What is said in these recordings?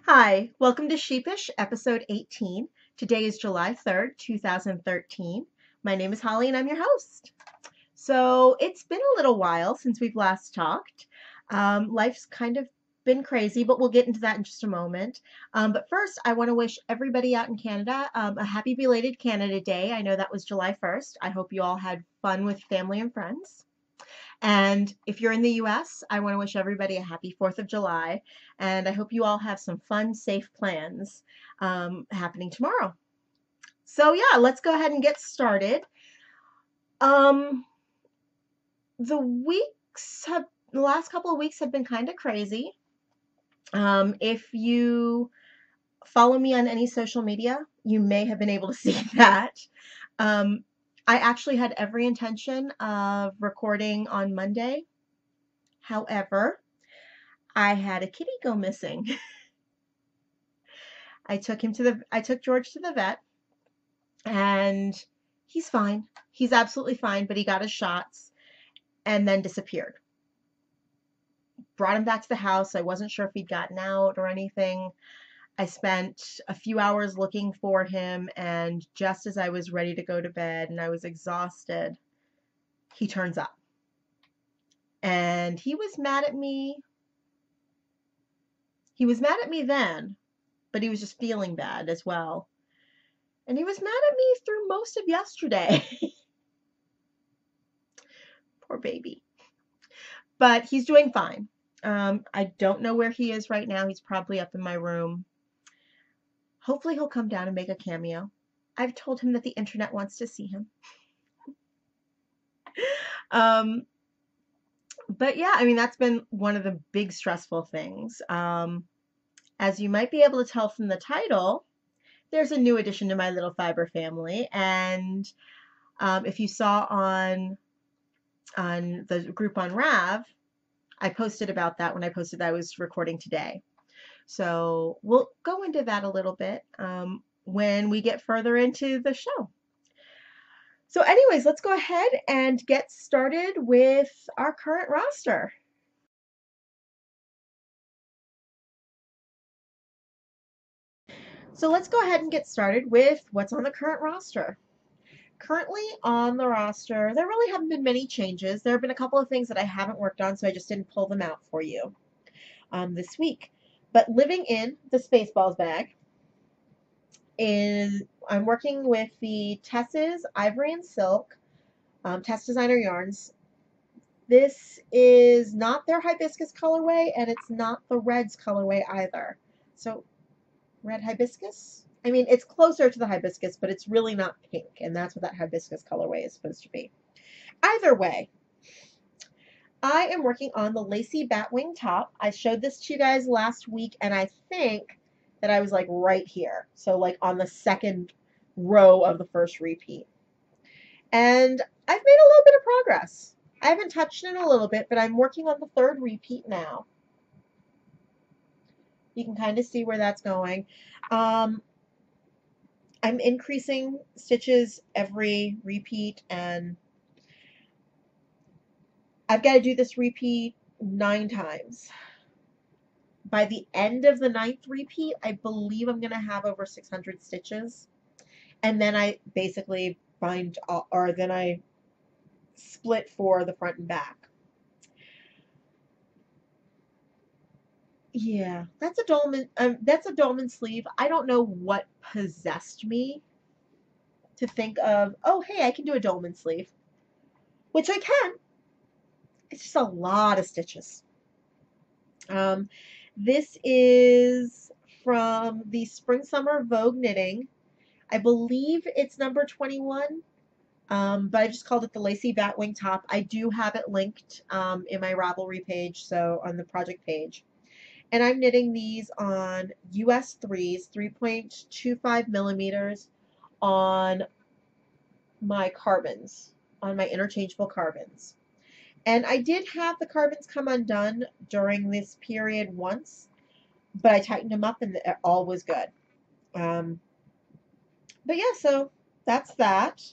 Hi, welcome to Sheepish, episode 18. Today is July 3rd, 2013. My name is Holly and I'm your host. So it's been a little while since we've last talked. Life's kind of been crazy, but we'll get into that in just a moment. But first, I want to wish everybody out in Canada a happy belated Canada Day. I know that was July 1st. I hope you all had fun with family and friends. And if you're in the US, I want to wish everybody a happy 4th of July. And I hope you all have some fun, safe plans happening tomorrow. So, yeah, let's go ahead and get started. Um, the last couple of weeks have been kind of crazy. If you follow me on any social media, you may have been able to see that. I actually had every intention of recording on Monday. However, I had a kitty go missing. I took George to the vet, and he's fine. He's absolutely fine, but he got his shots and then disappeared. Brought him back to the house. I wasn't sure if he'd gotten out or anything. I spent a few hours looking for him, and just as I was ready to go to bed and I was exhausted, he turns up. And he was mad at me. He was mad at me then, but he was just feeling bad as well. And he was mad at me through most of yesterday. Poor baby. But he's doing fine. I don't know where he is right now. He's probably up in my room. Hopefully he'll come down and make a cameo. I've told him that the internet wants to see him. But yeah, I mean, that's been one of the big stressful things. As you might be able to tell from the title, there's a new addition to my little fiber family. And if you saw on the group on Rav, I posted about that when I posted that I was recording today. So we'll go into that a little bit when we get further into the show. So anyways, let's go ahead and get started with our current roster. So let's go ahead and get started with what's on the current roster. Currently on the roster, there really haven't been many changes. There have been a couple of things that I haven't worked on, so I just didn't pull them out for you this week. But living in the Spaceballs bag is I'm working with the Tess's Ivory and Silk Tess Designer Yarns. This is not their hibiscus colorway, and it's not the Reds colorway either. So red hibiscus? I mean, it's closer to the hibiscus, but it's really not pink, and that's what that hibiscus colorway is supposed to be. Either way, I am working on the lacy batwing top. I showed this to you guys last week, and I think that I was like right here. So like on the second row of the first repeat. And I've made a little bit of progress. I haven't touched it in a little bit, but I'm working on the third repeat now. You can kind of see where that's going. I'm increasing stitches every repeat, and I've got to do this repeat 9 times. By the end of the 9th repeat, I believe I'm going to have over 600 stitches. And then I basically bind, or then I split for the front and back. Yeah, that's a dolman sleeve. I don't know what possessed me to think of, oh, hey, I can do a dolman sleeve, which I can. It's just a lot of stitches. This is from the Spring Summer Vogue Knitting. I believe it's number 21, but I just called it the Lacy Batwing Top. I do have it linked in my Ravelry page, so on the project page. And I'm knitting these on US 3s, 3.25 millimeters on my carbons, on my interchangeable carbons. And I did have the carbons come undone during this period once, but I tightened them up and all was good. But yeah, so that's that.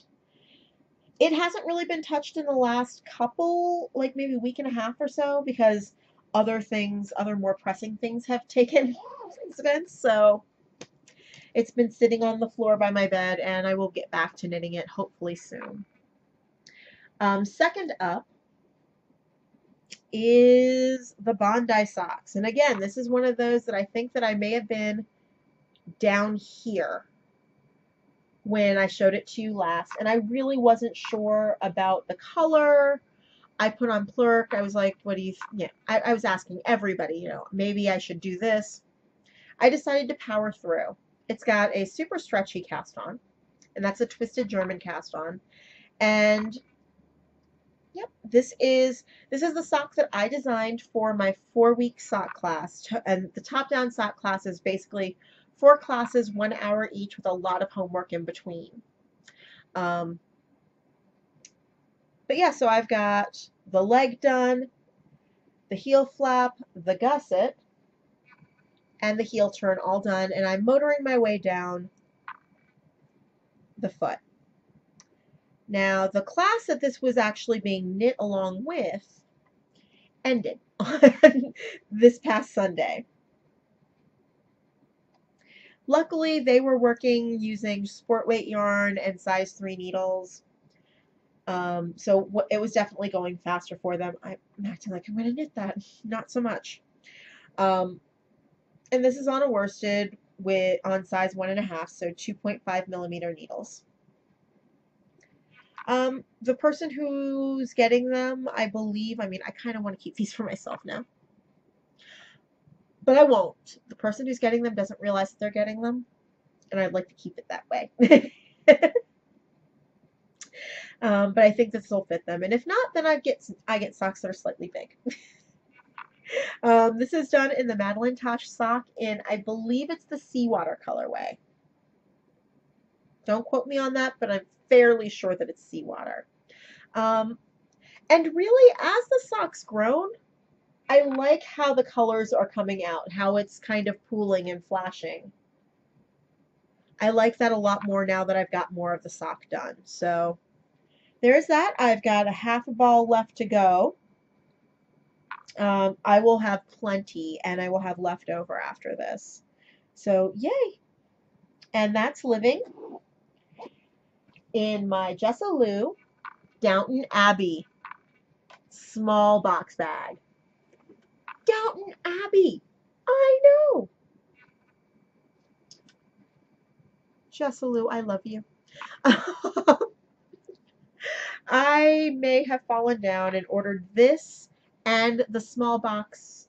It hasn't really been touched in the last couple, like maybe week and a half or so, because other things, other more pressing things have taken coincidence. So it's been sitting on the floor by my bed, and I will get back to knitting it hopefully soon. Second up is the Bondi socks. And again, this is one of those that I think that I may have been down here when I showed it to you last, and I really wasn't sure about the color. I put on Plurk. I was like, what do you, yeah, I was asking everybody, you know, maybe I should do this. I decided to power through. It's got a super stretchy cast on, and that's a twisted German cast on. And yep, this is the sock that I designed for my 4-week sock class. And the top-down sock class is basically 4 classes, 1 hour each, with a lot of homework in between. But yeah, so I've got the leg done, the heel flap, the gusset, and the heel turn all done, and I'm motoring my way down the foot. Now, the class that this was actually being knit along with ended on this past Sunday. Luckily, they were working using sport weight yarn and size 3 needles. So it was definitely going faster for them. I'm acting like I'm going to knit that. Not so much. And this is on a worsted on size 1.5, so 2.5 millimeter needles. The person who's getting them, I believe, I mean, I kind of want to keep these for myself now. But I won't. The person who's getting them doesn't realize that they're getting them, and I'd like to keep it that way. But I think this will fit them, and if not, then I get socks that are slightly big. This is done in the Madeline Tosh sock in, I believe it's the Seawater colorway. Don't quote me on that, but I'm fairly sure that it's Seawater. And really, as the sock's grown, I like how the colors are coming out, how it's kind of pooling and flashing. I like that a lot more now that I've got more of the sock done. So there's that. I've got a half a ball left to go. I will have plenty, and I will have leftover after this. So yay! And that's living in my Jessa Lou Downton Abbey small box bag. Downton Abbey! I know! Jessa Lou, I love you. I may have fallen down and ordered this and the small box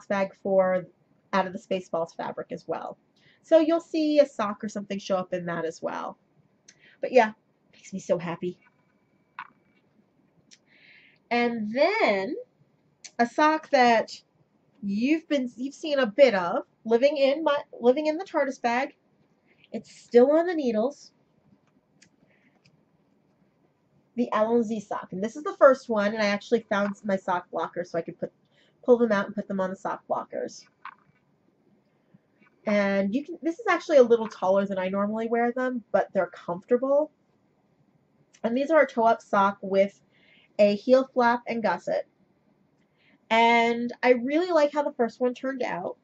bag for Out of the Spaceballs fabric as well. So you'll see a sock or something show up in that as well. But yeah, makes me so happy. And then a sock that you've seen a bit of living in the TARDIS bag. It's still on the needles. The Allons-y sock, and this is the first one, and I actually found my sock blockers so I could pull them out and put them on the sock blockers. And this is actually a little taller than I normally wear them, but they're comfortable. And these are a toe-up sock with a heel flap and gusset. And I really like how the first one turned out,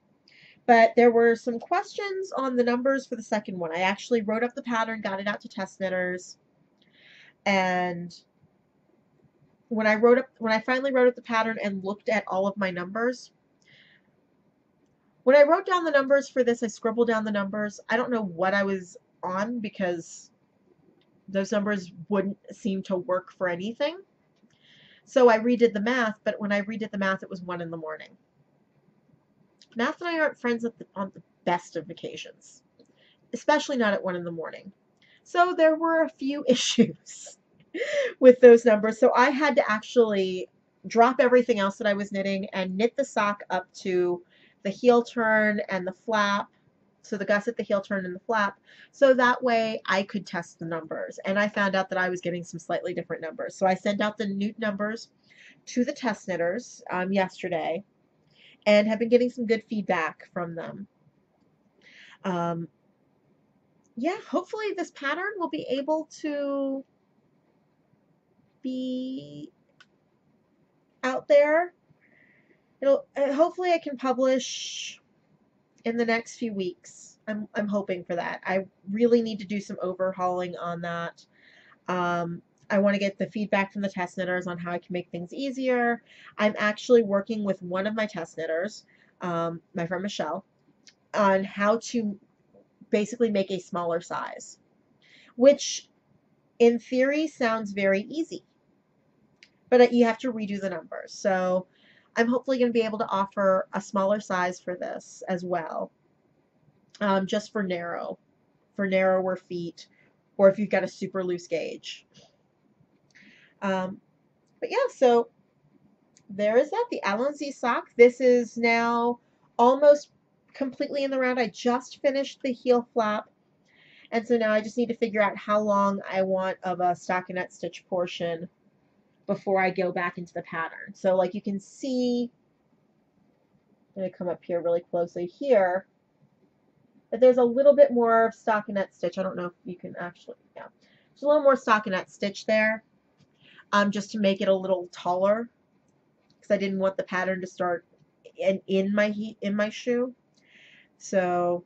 but there were some questions on the numbers for the second one. I actually wrote up the pattern, got it out to test knitters, and when I finally wrote up the pattern and looked at all of my numbers, when I wrote down the numbers for this, I scribbled down the numbers. I don't know what I was on because those numbers wouldn't seem to work for anything. So I redid the math, but when I redid the math, it was 1 in the morning. Math and I aren't friends on the best of occasions, especially not at 1 in the morning. So there were a few issues with those numbers. So I had to actually drop everything else that I was knitting and knit the sock up to the heel turn and the flap. So the gusset, the heel turn, and the flap. So that way I could test the numbers. And I found out that I was getting some slightly different numbers. So I sent out the new numbers to the test knitters yesterday and have been getting some good feedback from them. Yeah, hopefully this pattern will be able to be out there. Hopefully I can publish in the next few weeks. I'm hoping for that. I really need to do some overhauling on that. I want to get the feedback from the test knitters on how I can make things easier. I'm actually working with one of my test knitters, my friend Michelle, on how to basically make a smaller size, which in theory sounds very easy, but you have to redo the numbers. So I'm hopefully going to be able to offer a smaller size for this as well, just for narrower feet, or if you've got a super loose gauge. But yeah, so there is that, the Allen Z sock. This is now almost completely in the round. I just finished the heel flap, and so now I just need to figure out how long I want of a stockinette stitch portion before I go back into the pattern. So like you can see, I'm going to come up here really closely here, that there's a little bit more stockinette stitch. I don't know if you can actually, yeah. There's a little more stockinette stitch there, just to make it a little taller, because I didn't want the pattern to start in my shoe. So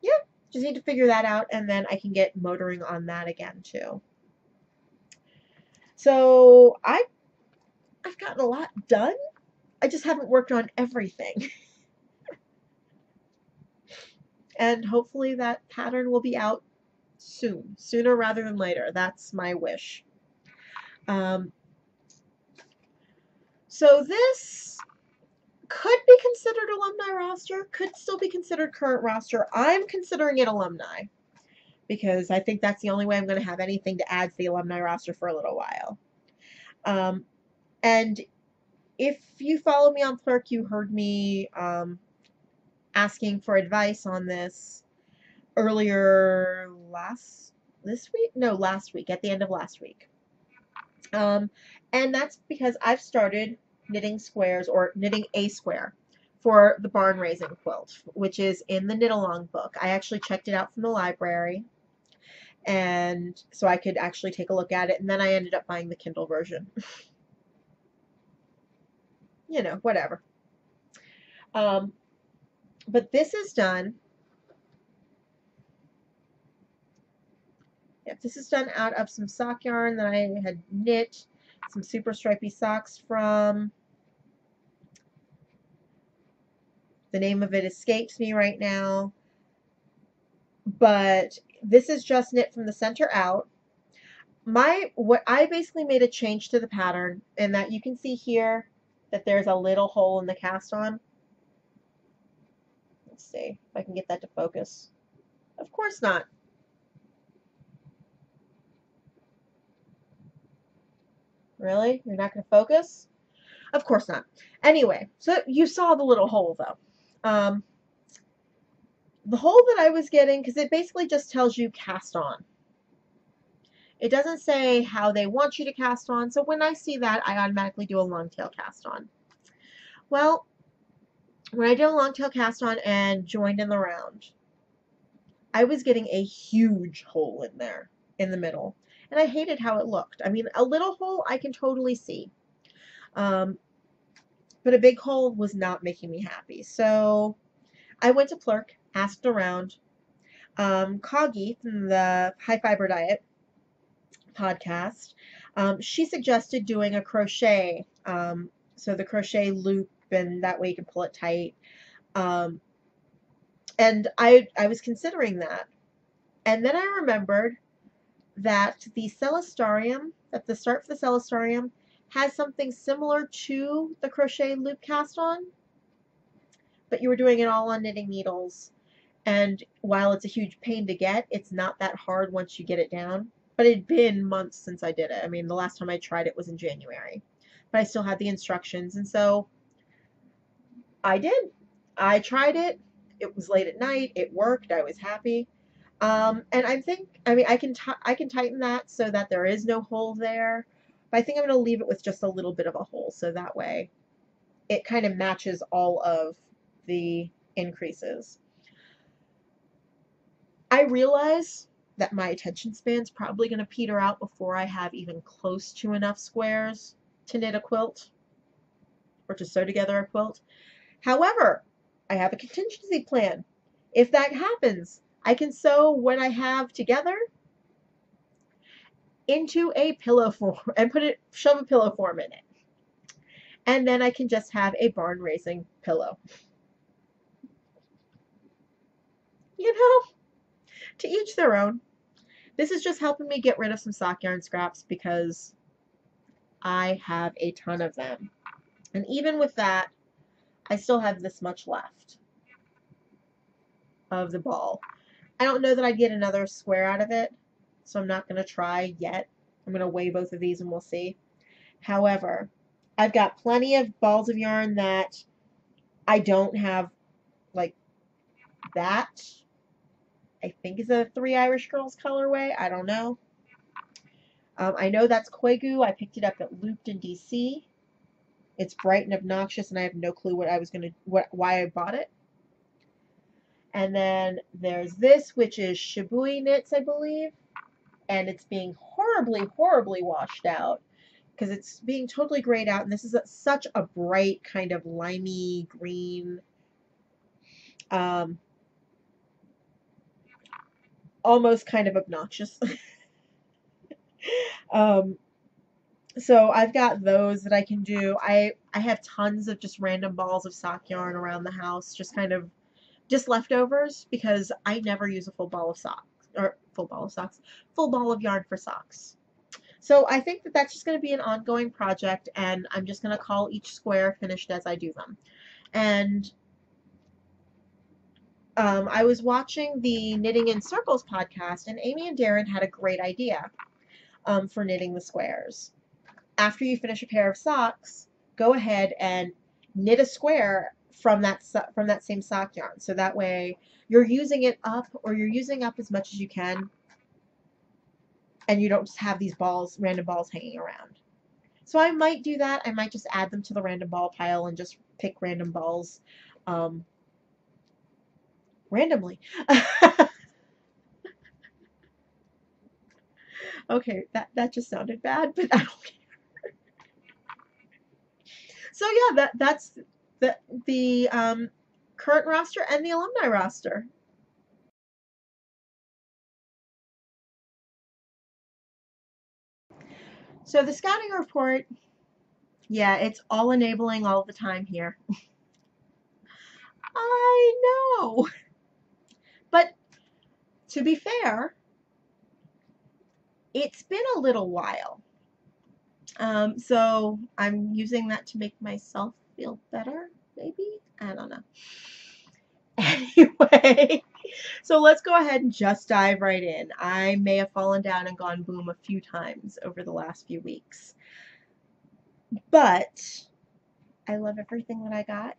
yeah, just need to figure that out, and then I can get motoring on that again too. So I've gotten a lot done. I just haven't worked on everything. And hopefully that pattern will be out soon, sooner rather than later. That's my wish. So this could be considered alumni roster, could still be considered current roster. I'm considering it alumni because I think that's the only way I'm going to have anything to add to the alumni roster for a little while. And if you follow me on Plurk, you heard me asking for advice on this earlier last week, at the end of last week. And that's because I've started knitting squares, or knitting a square, for the barn raising quilt, which is in the knit along book. I actually checked it out from the library, and so I could actually take a look at it, and then I ended up buying the Kindle version. You know, whatever. But this is done. Yep, this is done out of some sock yarn that I had knit some super stripy socks from. The name of it escapes me right now, but this is just knit from the center out. What I basically made a change to the pattern, in that you can see here that there's a little hole in the cast on. Let's see if I can get that to focus. Of course not. Really? You're not going to focus? Of course not. Anyway, so you saw the little hole though. The hole that I was getting, because it basically just tells you cast on. It doesn't say how they want you to cast on, so when I see that, I automatically do a long tail cast on. Well, when I did a long tail cast on and joined in the round, I was getting a huge hole in there in the middle, and I hated how it looked. I mean, a little hole I can totally see, but a big hole was not making me happy. So I went to Plurk, asked around. Coggy from the High Fiber Diet podcast, she suggested doing a crochet, so the crochet loop, and that way you can pull it tight. And I was considering that, and then I remembered that the Celestarium, that the start for the Celestarium has something similar to the crochet loop cast on, but you were doing it all on knitting needles. And while it's a huge pain to get, it's not that hard once you get it down. But it'd been months since I did it. I mean, the last time I tried it was in January. But I still had the instructions, and so I did. I tried it. It was late at night. It worked. I was happy. And I mean, I can tighten that so that there is no hole there. But I think I'm going to leave it with just a little bit of a hole, so that way it kind of matches all of the increases. I realize that my attention span's probably going to peter out before I have even close to enough squares to knit a quilt, or to sew together a quilt. However, I have a contingency plan. if that happens, I can sew what I have together into a pillow form and shove a pillow form in it. And then I can just have a barn raising pillow. You know, to each their own. This is just helping me get rid of some sock yarn scraps because I have a ton of them. And even with that, I still have this much left of the ball. I don't know that I'd get another square out of it, so I'm not going to try yet. I'm going to weigh both of these and we'll see. However, I've got plenty of balls of yarn that I don't have, like that. I think is a 3 Irish Girls colorway. I don't know. I know that's Koigu. I picked it up at Looped in DC. It's bright and obnoxious, and I have no clue why I bought it. And then there's this, which is Shibui Knits, I believe, and it's being horribly, horribly washed out because it's being totally grayed out. And this is such a bright kind of limey green, almost kind of obnoxious. So I've got those that I can do. I have tons of just random balls of sock yarn around the house, just kind of just leftovers because I never use a full ball of yarn for socks. So I think that that's just going to be an ongoing project, and I'm just going to call each square finished as I do them. And I was watching the Knitting in Circles podcast, and Amy and Darren had a great idea for knitting the squares. After you finish a pair of socks, go ahead and knit a square from that same sock yarn. So that way you're using it up, or you're using up as much as you can, and you don't just have these random balls hanging around. So I might do that. I might just add them to the random ball pile and just pick random balls randomly. Okay, that just sounded bad, but I don't care. So yeah, that's the current roster and the alumni roster. So the scouting report, yeah, it's all enabling all the time here. I know. But to be fair, it's been a little while. So I'm using that to make myself feel better, maybe? I don't know. Anyway, so let's go ahead and just dive right in. I may have fallen down and gone boom a few times over the last few weeks. But I love everything that I got.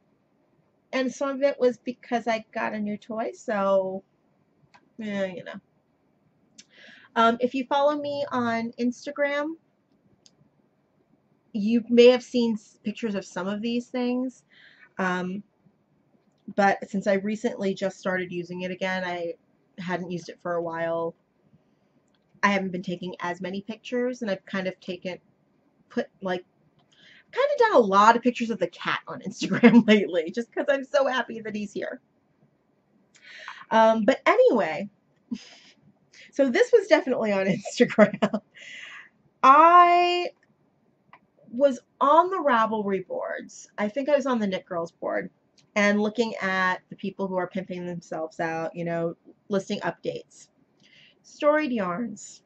And some of it was because I got a new toy, so, yeah, you know. If you follow me on Instagram, you may have seen pictures of some of these things. But since I recently just started using it again, I hadn't used it for a while. I haven't been taking as many pictures, and I've kind of done a lot of pictures of the cat on Instagram lately, just because I'm so happy that he's here. But anyway, so this was definitely on Instagram. I was on the Ravelry boards. I think I was on the Knit Girls board and looking at the people who are pimping themselves out, you know, listing updates. Storied Yarns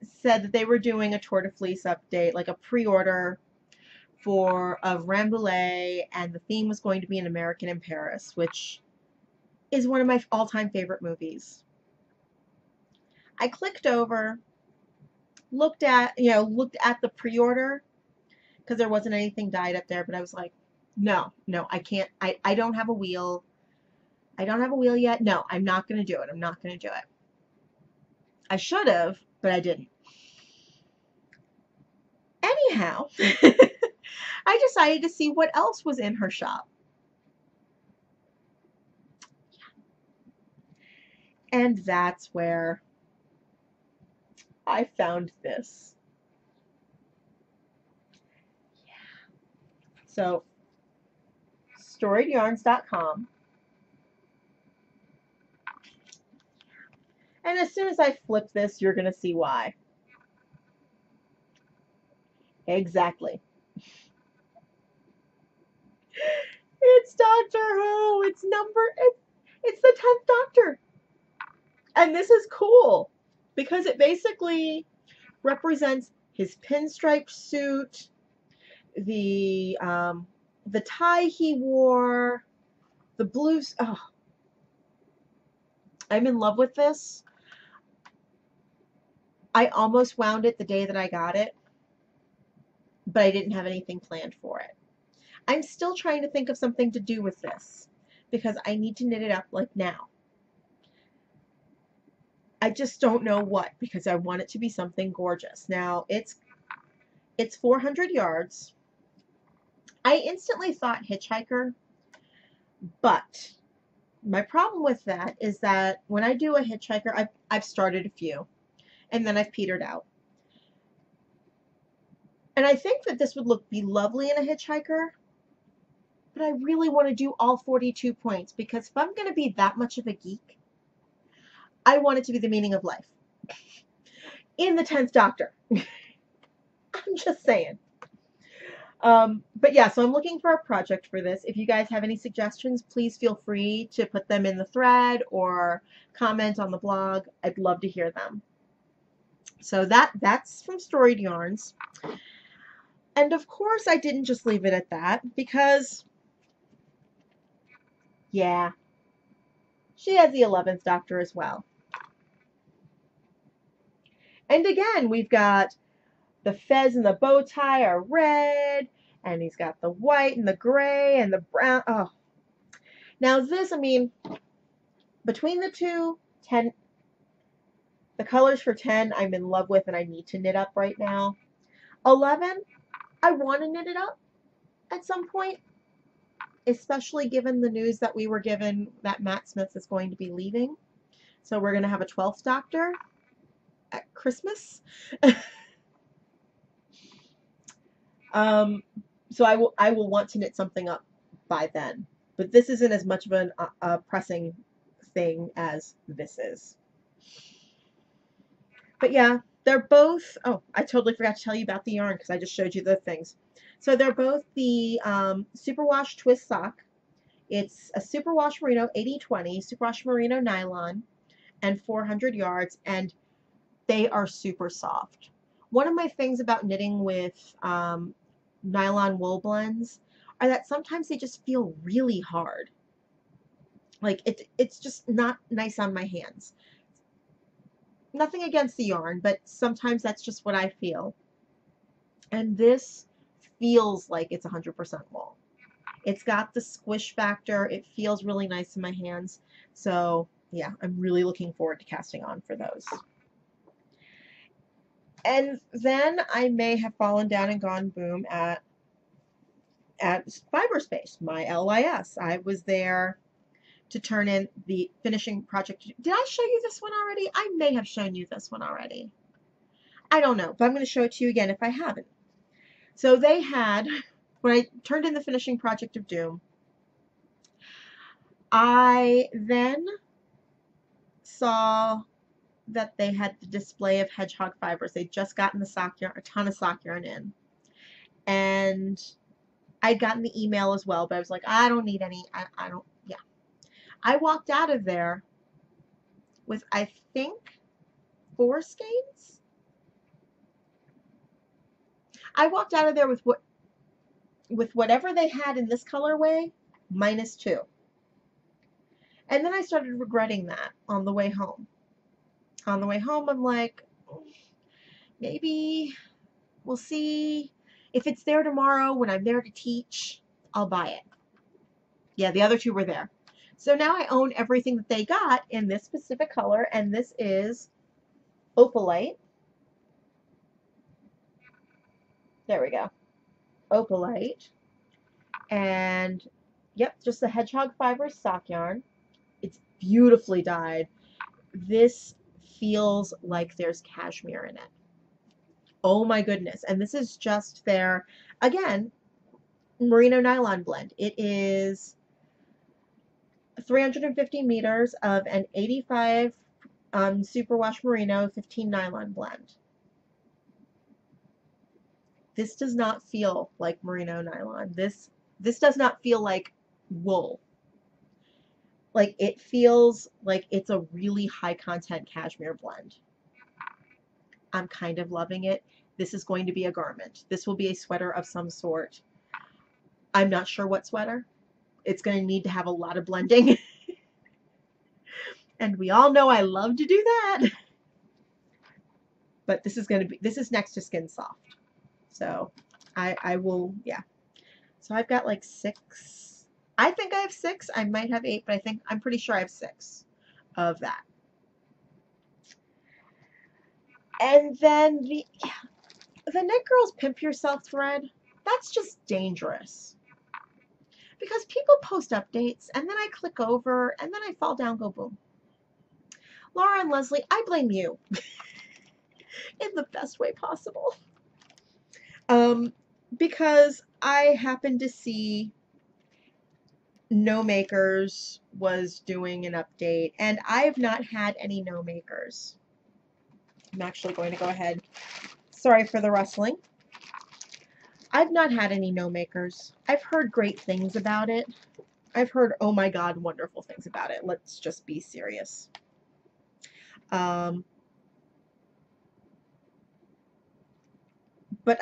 said that they were doing a Tour de Fleece update, like a pre-order of Rambouillet, and the theme was going to be An American in Paris, which is one of my all-time favorite movies. I clicked over, looked at the pre-order, because there wasn't anything dyed up there, but I was like, no, I can't. I don't have a wheel. I don't have a wheel yet. No, I'm not going to do it. I'm not going to do it. I should have, but I didn't. Anyhow, I decided to see what else was in her shop. And that's where I found this. Yeah. So, storiedyarns.com. And as soon as I flip this, you're going to see why. Exactly. It's Doctor Who. It's the 10th Doctor. And this is cool because it basically represents his pinstripe suit, the tie he wore, the blues. Oh, I'm in love with this. I almost wound it the day that I got it, but I didn't have anything planned for it. I'm still trying to think of something to do with this because I need to knit it up like now. I just don't know what because I want it to be something gorgeous. Now it's 400 yards. I instantly thought hitchhiker, but my problem with that is that when I do a hitchhiker, I've started a few and then I've petered out. And I think that this would be lovely in a hitchhiker, but I really want to do all 42 points because if I'm going to be that much of a geek, I want it to be the meaning of life in the 10th Doctor. I'm just saying. But yeah, so I'm looking for a project for this. If you guys have any suggestions, please feel free to put them in the thread or comment on the blog. I'd love to hear them. So that's from Storied Yarns. And of course I didn't just leave it at that because, yeah, she has the 11th Doctor as well. And again, we've got the fez and the bow tie are red, and he's got the white and the gray and the brown. Oh, now this, I mean, between the two, 10, the colors for 10 I'm in love with and I need to knit up right now. 11, I want to knit it up at some point, especially given the news that we were given that Matt Smith is going to be leaving. So we're going to have a 12th Doctor at Christmas. So I will want to knit something up by then. But this isn't as much of a pressing thing as this is. But yeah, they're both, oh, I totally forgot to tell you about the yarn because I just showed you the things. So they're both the Superwash Twist Sock. It's a Superwash Merino 80/20, Superwash Merino nylon, and 400 yards, and they are super soft. One of my things about knitting with nylon wool blends are that sometimes they just feel really hard. Like it's just not nice on my hands. Nothing against the yarn, but sometimes that's just what I feel. And this feels like it's 100% wool. It's got the squish factor. It feels really nice in my hands. So yeah, I'm really looking forward to casting on for those. And then I may have fallen down and gone boom at Fiberspace, my LYS. I was there to turn in the finishing project. Did I show you this one already? I may have shown you this one already. I don't know, but I'm going to show it to you again if I haven't. So they had, when I turned in the finishing project of Doom, I then saw that they had the display of hedgehog fibers. They'd just gotten the sock yarn, a ton of sock yarn in. And I'd gotten the email as well, but I was like, I don't need any, I don't, yeah. I walked out of there with, I think, 4 skeins. I walked out of there with whatever they had in this colorway, minus 2. And then I started regretting that on the way home. On the way home, I'm like, maybe we'll see. If it's there tomorrow when I'm there to teach, I'll buy it. Yeah, the other 2 were there. So now I own everything that they got in this specific color, and this is Opalite. There we go. Opalite. And, yep, just the hedgehog fibers sock yarn. It's beautifully dyed. This feels like there's cashmere in it. Oh my goodness. And this is just their, again, merino nylon blend. It is 350 meters of an 85 superwash merino, 15 nylon blend. This does not feel like merino nylon. This does not feel like wool. Like, it feels like it's a really high content cashmere blend. I'm kind of loving it. This is going to be a garment. This will be a sweater of some sort. I'm not sure what sweater. It's going to need to have a lot of blending. And we all know I love to do that. But this is next to Skin Soft. So I will, yeah. So I've got like 6. I think I have 6. I might have 8, but I'm pretty sure I have 6 of that. And then the Knit Girls Pimp Yourself thread, that's just dangerous. Because people post updates, and then I click over, and then I fall down, go boom. Laura and Leslie, I blame you. In the best way possible. Because I happened to see No Makers was doing an update, and I have not had any No Makers. I'm actually going to go ahead. Sorry for the rustling. I've not had any No Makers. I've heard great things about it. I've heard, oh my God, wonderful things about it. Let's just be serious. But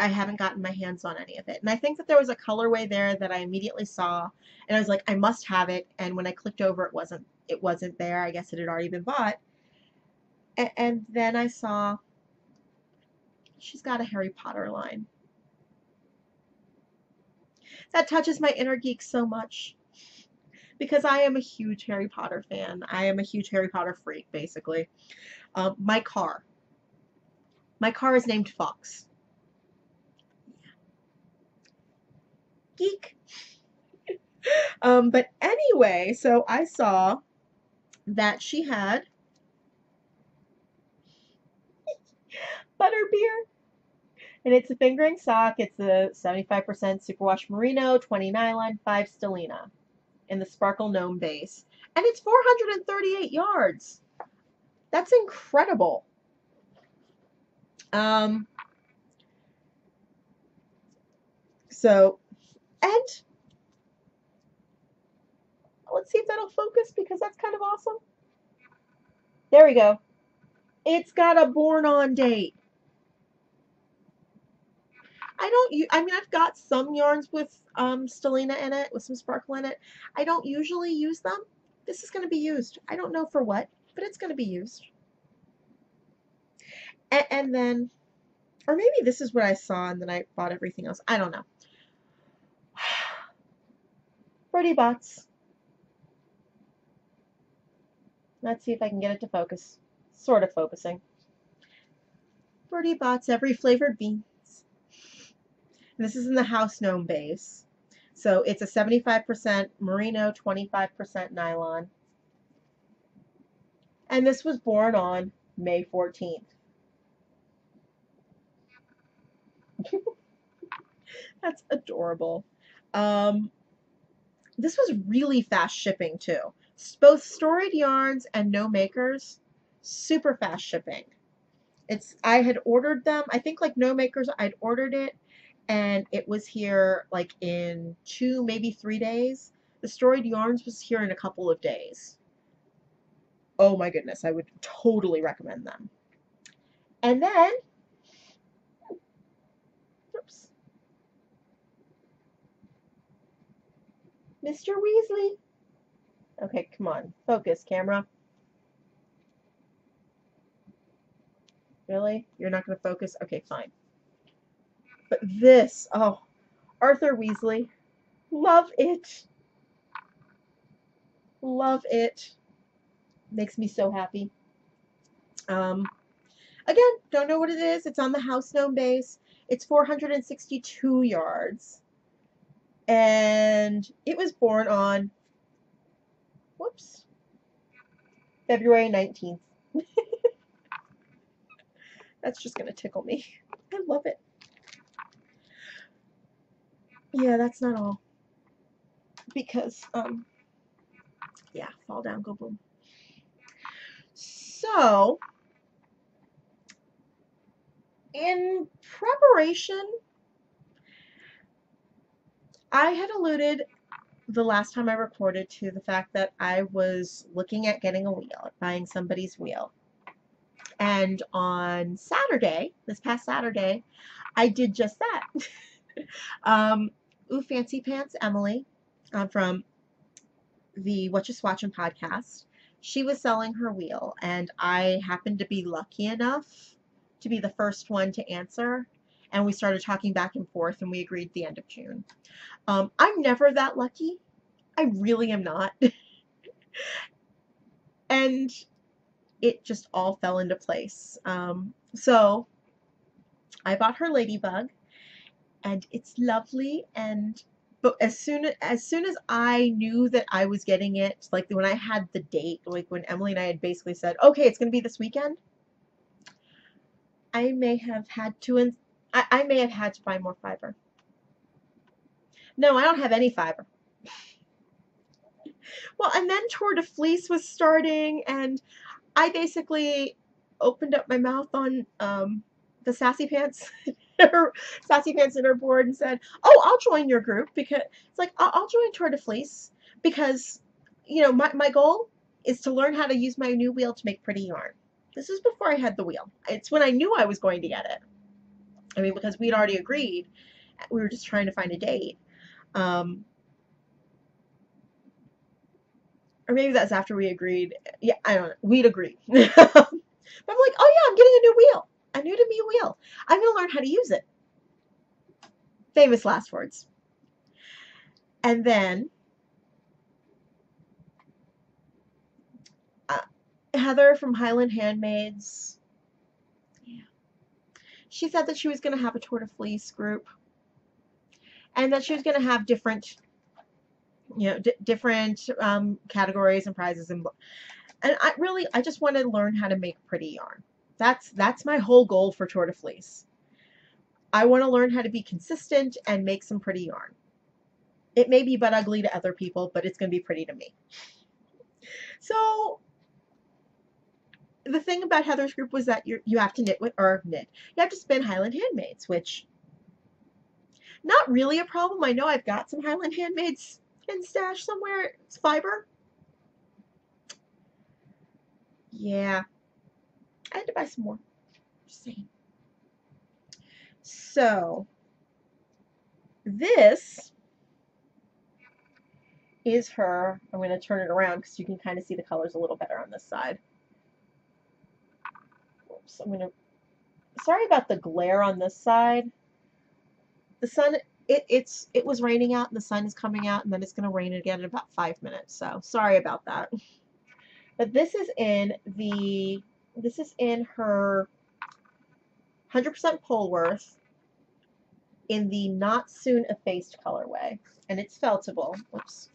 I haven't gotten my hands on any of it. And I think that there was a colorway there that I immediately saw, and I was like, I must have it. And when I clicked over, it wasn't there. I guess it had already been bought. And then I saw she's got a Harry Potter line. That touches my inner geek so much. Because I am a huge Harry Potter fan. I am a huge Harry Potter freak, basically. My car is named Fox. Geek. But anyway, so I saw that she had butterbeer, and it's a fingering sock. It's a 75% superwash merino, 20 nylon, 5 stellina in the sparkle gnome base, and it's 438 yards. That's incredible. So, and let's see if that'll focus, because that's kind of awesome. There we go. It's got a born on date. I mean, I've got some yarns with stellina in it, with some sparkle in it. I don't usually use them. This is going to be used. I don't know for what, but it's going to be used. And then, or maybe this is what I saw and then I bought everything else. I don't know. Birdie Bots. Let's see if I can get it to focus. Sort of focusing. Birdie Bots, every flavored beans. And this is in the house gnome base. So it's a 75% merino, 25% nylon. And this was born on May 14th. That's adorable. This was really fast shipping too. Both Storied Yarns and No Makers, super fast shipping. I had ordered them. I think like No Makers, I'd ordered it, and it was here like in 2, maybe 3 days. The Storied Yarns was here in a couple of days. Oh my goodness, I would totally recommend them. And then, oops, Mr. Weasley. Okay, come on, focus, camera. Really? You're not going to focus? Okay, fine. But this, oh, Arthur Weasley. Love it. Love it. Makes me so happy. Again, don't know what it is. It's on the house gnome base. It's 462 yards. And it was born on, whoops, February 19th. That's just going to tickle me. I love it. Yeah, that's not all. Because, yeah, fall down, go boom. So, in preparation, I had alluded the last time I recorded to the fact that I was looking at getting a wheel, buying somebody's wheel. And on Saturday, this past Saturday, I did just that. Ooh, Fancy Pants Emily from the What You Swatchin' podcast, she was selling her wheel, and I happened to be lucky enough to be the first one to answer. And we started talking back and forth, and we agreed the end of June. I'm never that lucky. I really am not. And it just all fell into place. So I bought her Ladybug, and it's lovely. And but as soon as I knew that I was getting it, like when I had the date, like when Emily and I had basically said, okay, it's going to be this weekend, I may have had to, I may have had to buy more fiber. No, I don't have any fiber. Well, and then Tour de Fleece was starting, and I basically opened up my mouth on the Sassy Pants, Sassy Pants Interboard, and said, "Oh, I'll join your group," because it's like I'll join Tour de Fleece because you know my goal is to learn how to use my new wheel to make pretty yarn. This is before I had the wheel. It's when I knew I was going to get it. I mean, because we'd already agreed. We were just trying to find a date. Or maybe that's after we agreed. Yeah, I don't know. We'd agreed. But I'm like, oh yeah, I'm getting a new wheel. A new to me wheel. I'm going to learn how to use it. Famous last words. And then Heather from Highland Handmaids, yeah, she said that she was going to have a Tour de Fleece group, and that she was going to have different, you know, different categories and prizes, and I just want to learn how to make pretty yarn. That's my whole goal for Tour de Fleece. I want to learn how to be consistent and make some pretty yarn. It may be butt ugly to other people, but it's going to be pretty to me. So the thing about Heather's group was that you have to you have to spin Highland Handmaids, which not really a problem. I know I've got some Highland Handmaids in stash somewhere. It's fiber. Yeah, I had to buy some more. Just saying. So this is her. I'm going to turn it around because you can kind of see the colors a little better on this side. Oops, sorry about the glare on this side. The sun, it was raining out and the sun is coming out, and then it's going to rain again in about 5 minutes. So sorry about that. But this is in her 100% Polworth in the Not Soon Effaced colorway, and it's feltable. Oops.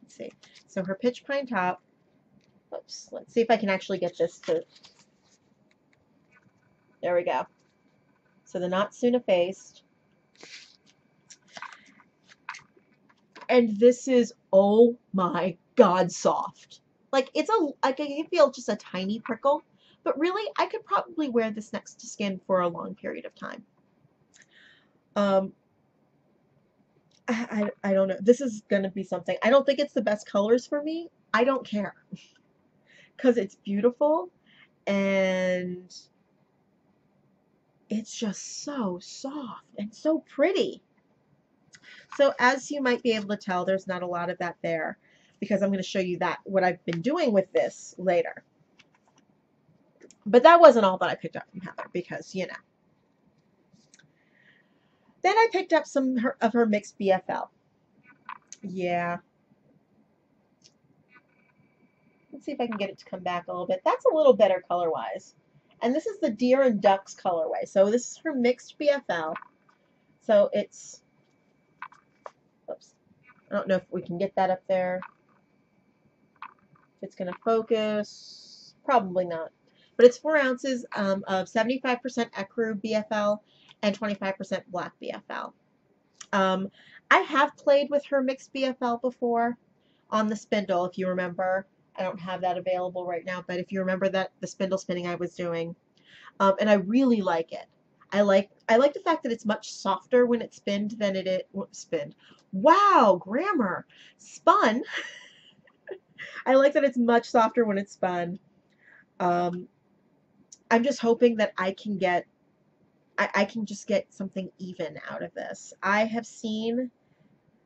Let's see. So her pitch pine top. Oops. Let's see if I can actually get this to. There we go. So the Not Soon Effaced. And this is, oh my God, soft. Like I can feel just a tiny prickle, but really I could probably wear this next to skin for a long period of time. I don't know. This is going to be something. I don't think it's the best colors for me. I don't care. Because it's beautiful and it's just so soft and so pretty. So as you might be able to tell, there's not a lot of that there because I'm going to show you what I've been doing with this later. But that wasn't all that I picked up from Heather because, you know. Then I picked up some of her mixed BFL. Yeah. Let's see if I can get it to come back a little bit. That's a little better color-wise. And this is the Deer and Ducks colorway. So this is her mixed BFL. So it's, oops, I don't know if we can get that up there. If it's going to focus, probably not. But it's 4 ounces of 75% ecru BFL and 25% black BFL. I have played with her mixed BFL before on the spindle, if you remember. I don't have that available right now, but if you remember that the spindle spinning I was doing, and I really like it. I like the fact that it's much softer when it's spinned than it is spinned. Wow, grammar. Spun. I like that it's much softer when it's spun. Um, I'm just hoping that I can just get something even out of this.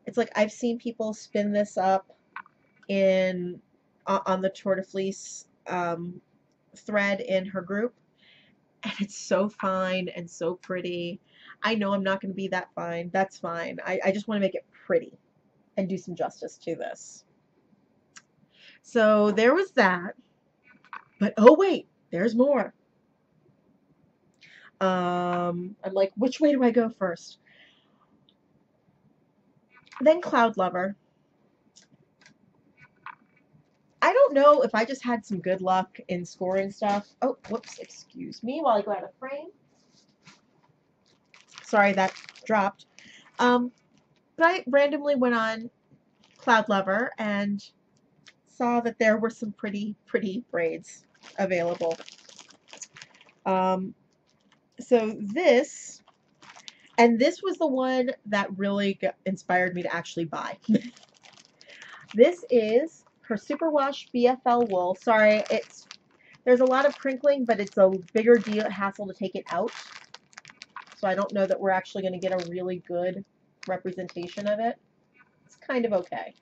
It's like I've seen people spin this up in on the Tour de Fleece thread in her group, and it's so fine and so pretty. I know I'm not going to be that fine. That's fine. I just want to make it pretty and do some justice to this. So there was that. But oh wait, there's more. I'm like, which way do I go first? Then Cloud Lover. I don't know if I just had some good luck in scoring stuff. Oh, whoops, excuse me while I go out of frame. Sorry, that dropped. But I randomly went on Cloud Lover and saw that there were some pretty braids available. So this was the one that really inspired me to actually buy. This is her Superwash BFL wool. Sorry, there's a lot of crinkling, but it's a bigger hassle to take it out. So I don't know that we're actually going to get a really good representation of it. It's kind of okay.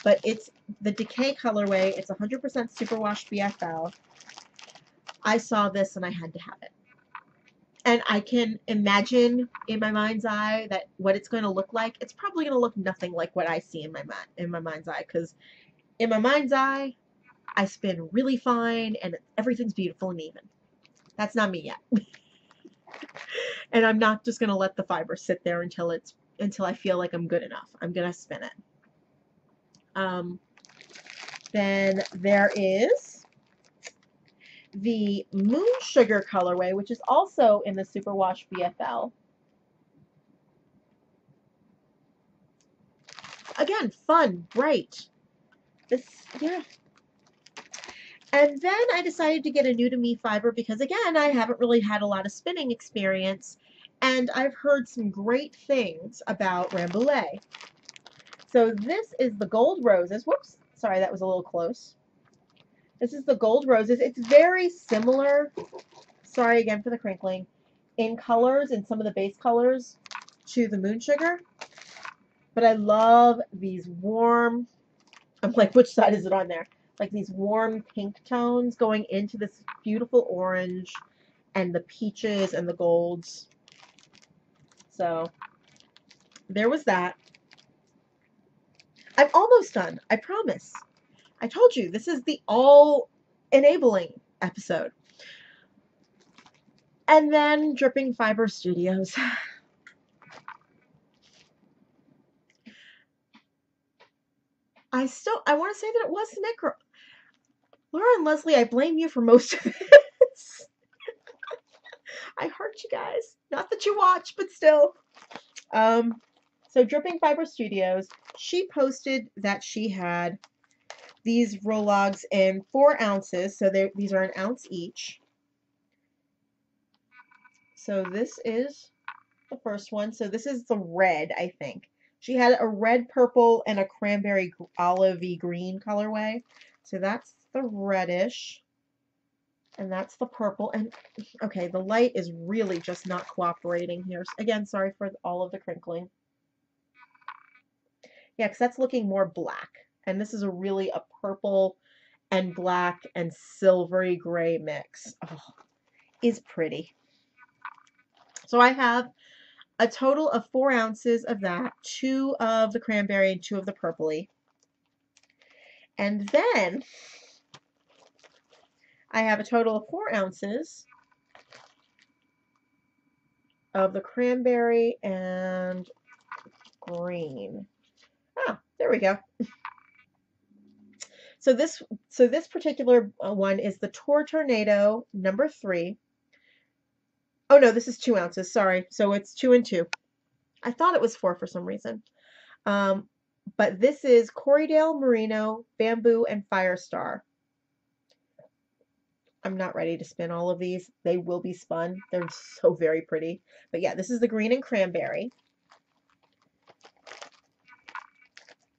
But it's the Decay colorway. It's 100% Superwash BFL. I saw this and I had to have it. And I can imagine in my mind's eye that what it's going to look like. It's probably going to look nothing like what I see in my mind's eye, because in my mind's eye, I spin really fine and everything's beautiful and even. That's not me yet. And I'm not just going to let the fiber sit there until I feel like I'm good enough. I'm going to spin it. Then there is the Moon Sugar colorway, which is also in the Superwash BFL. Again, fun, bright. Yeah. And then I decided to get a new to me fiber because, again, I haven't really had a lot of spinning experience, and I've heard some great things about Rambouillet. So this is the Gold Roses. Whoops, sorry, that was a little close. This is the Gold Roses. It's very similar, sorry again for the crinkling, in colors, in some of the base colors, to the Moon Sugar. But I love these warm, I'm like, which side is it on there? Like these warm pink tones going into this beautiful orange and the peaches and the golds. So there was that. I'm almost done, I promise. I told you, this is the all-enabling episode. And then Dripping Fiber Studios. I want to say that it was the micro. Laura and Leslie, I blame you for most of this. I hurt you guys. Not that you watch, but still. So Dripping Fiber Studios, she posted that she had these Rologs in 4 ounces. So these are 1 ounce each. So this is the first one. So this is the red, I think. She had a red, purple, and a cranberry olivey green colorway. So that's the reddish. And that's the purple. And okay, the light is really just not cooperating here. Again, sorry for all of the crinkling. Yeah, because that's looking more black. And this is really a purple and black and silvery gray mix. Oh, is pretty. So I have a total of 4 ounces of that, 2 of the cranberry and 2 of the purpley. And then I have a total of 4 ounces of the cranberry and green. Ah, there we go. So this particular one is the Tour Tornado number 3. Oh no, this is 2 ounces. Sorry. So it's 2 and 2. I thought it was 4 for some reason. But this is Corriedale, Merino, Bamboo, and Firestar. I'm not ready to spin all of these. They will be spun. They're so very pretty. But yeah, this is the green and cranberry.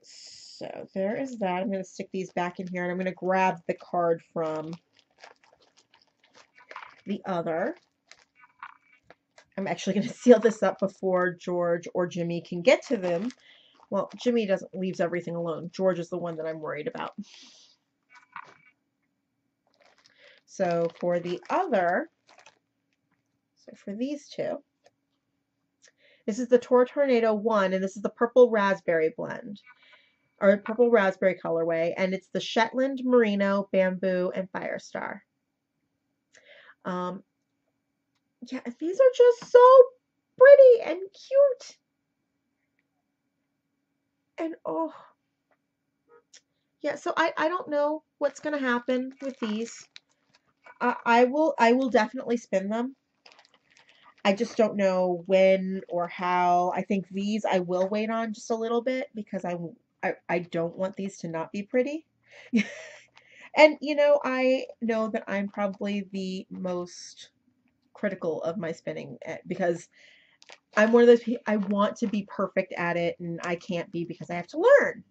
So there is that. I'm going to stick these back in here, and I'm going to grab the card from the other. I'm actually going to seal this up before George or Jimmy can get to them. Well, Jimmy leaves everything alone. George is the one that I'm worried about. So for the other, so for these two, this is the Tour Tornado 1, and this is the purple raspberry blend, or purple raspberry colorway, and it's the Shetland, Merino, Bamboo, and Firestar. Yeah, these are just so pretty and cute. And oh, yeah, so I don't know what's going to happen with these. I will definitely spin them. I just don't know when or how. I think these I will wait on just a little bit because I don't want these to not be pretty. And you know, I know that I'm probably the most critical of my spinning because I'm one of those people, I want to be perfect at it and I can't be because I have to learn.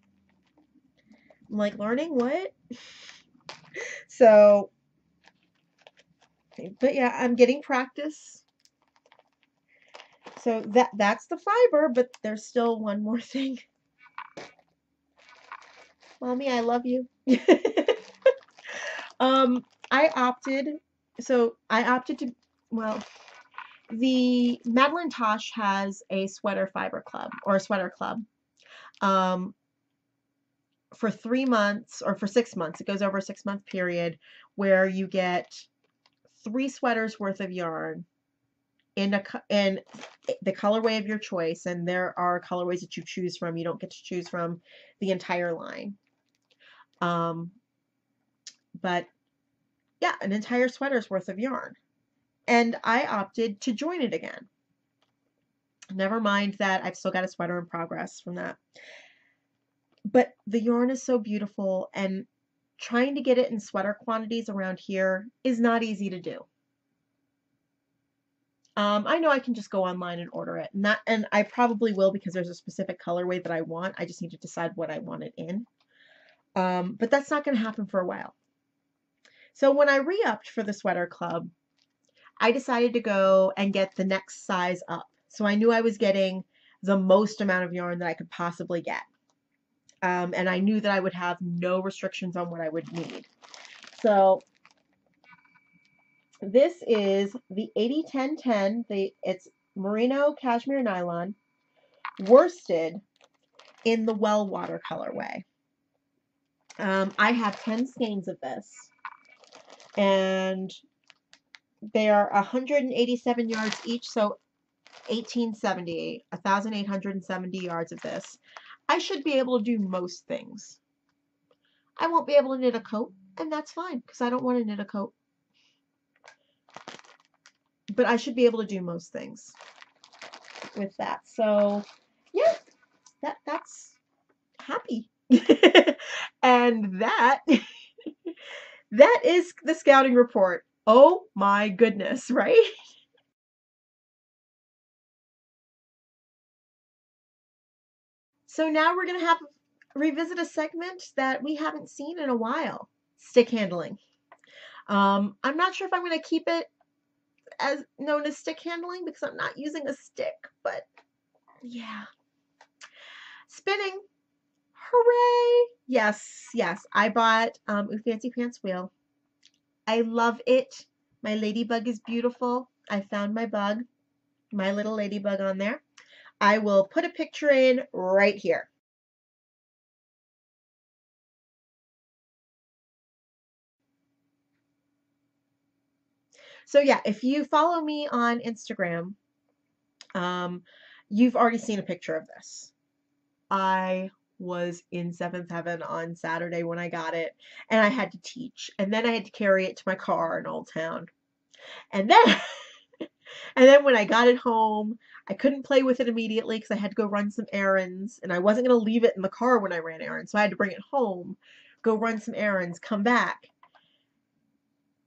I'm like, learning what? So, but yeah, I'm getting practice. So that's the fiber, but there's still one more thing. Mommy, I love you. I opted to, well, the Madeline Tosh has a sweater fiber club or a sweater club. For 3 months or for 6 months, it goes over a 6-month period where you get 3 sweaters worth of yarn in the colorway of your choice, and there are colorways that you choose from. You don't get to choose from the entire line. But yeah, an entire sweater's worth of yarn. And I opted to join it again. Never mind that I've still got a sweater in progress from that. But the yarn is so beautiful, and trying to get it in sweater quantities around here is not easy to do. I know I can just go online and order it, and I probably will because there's a specific colorway that I want. I just need to decide what I want it in. But that's not going to happen for a while. So when I re-upped for the sweater club, I decided to go and get the next size up. So I knew I was getting the most amount of yarn that I could possibly get. And I knew that I would have no restrictions on what I would need. So this is the 80-10-10. It's merino cashmere nylon worsted in the well water colorway. I have 10 skeins of this, and they are 187 yards each, so 1,870, 1,870 yards of this. I should be able to do most things. I won't be able to knit a coat, and that's fine because I don't want to knit a coat. But I should be able to do most things with that. So yeah, that's happy. And that is the scouting report. Oh my goodness, right? So now we're gonna revisit a segment that we haven't seen in a while. Stick handling. I'm not sure if I'm gonna keep it as known as stick handling because I'm not using a stick, but yeah. Spinning. Hooray! Yes, yes. I bought Ooh Fancy Pants wheel. I love it. My ladybug is beautiful. I found my bug, my little ladybug on there. I will put a picture in right here. So yeah, if you follow me on Instagram, you've already seen a picture of this. I was in 7th heaven on Saturday when I got it, and I had to teach, and then I had to carry it to my car in Old Town, and then And then when I got it home, I couldn't play with it immediately because I had to go run some errands, and I wasn't going to leave it in the car when I ran errands, so I had to bring it home, go run some errands, come back.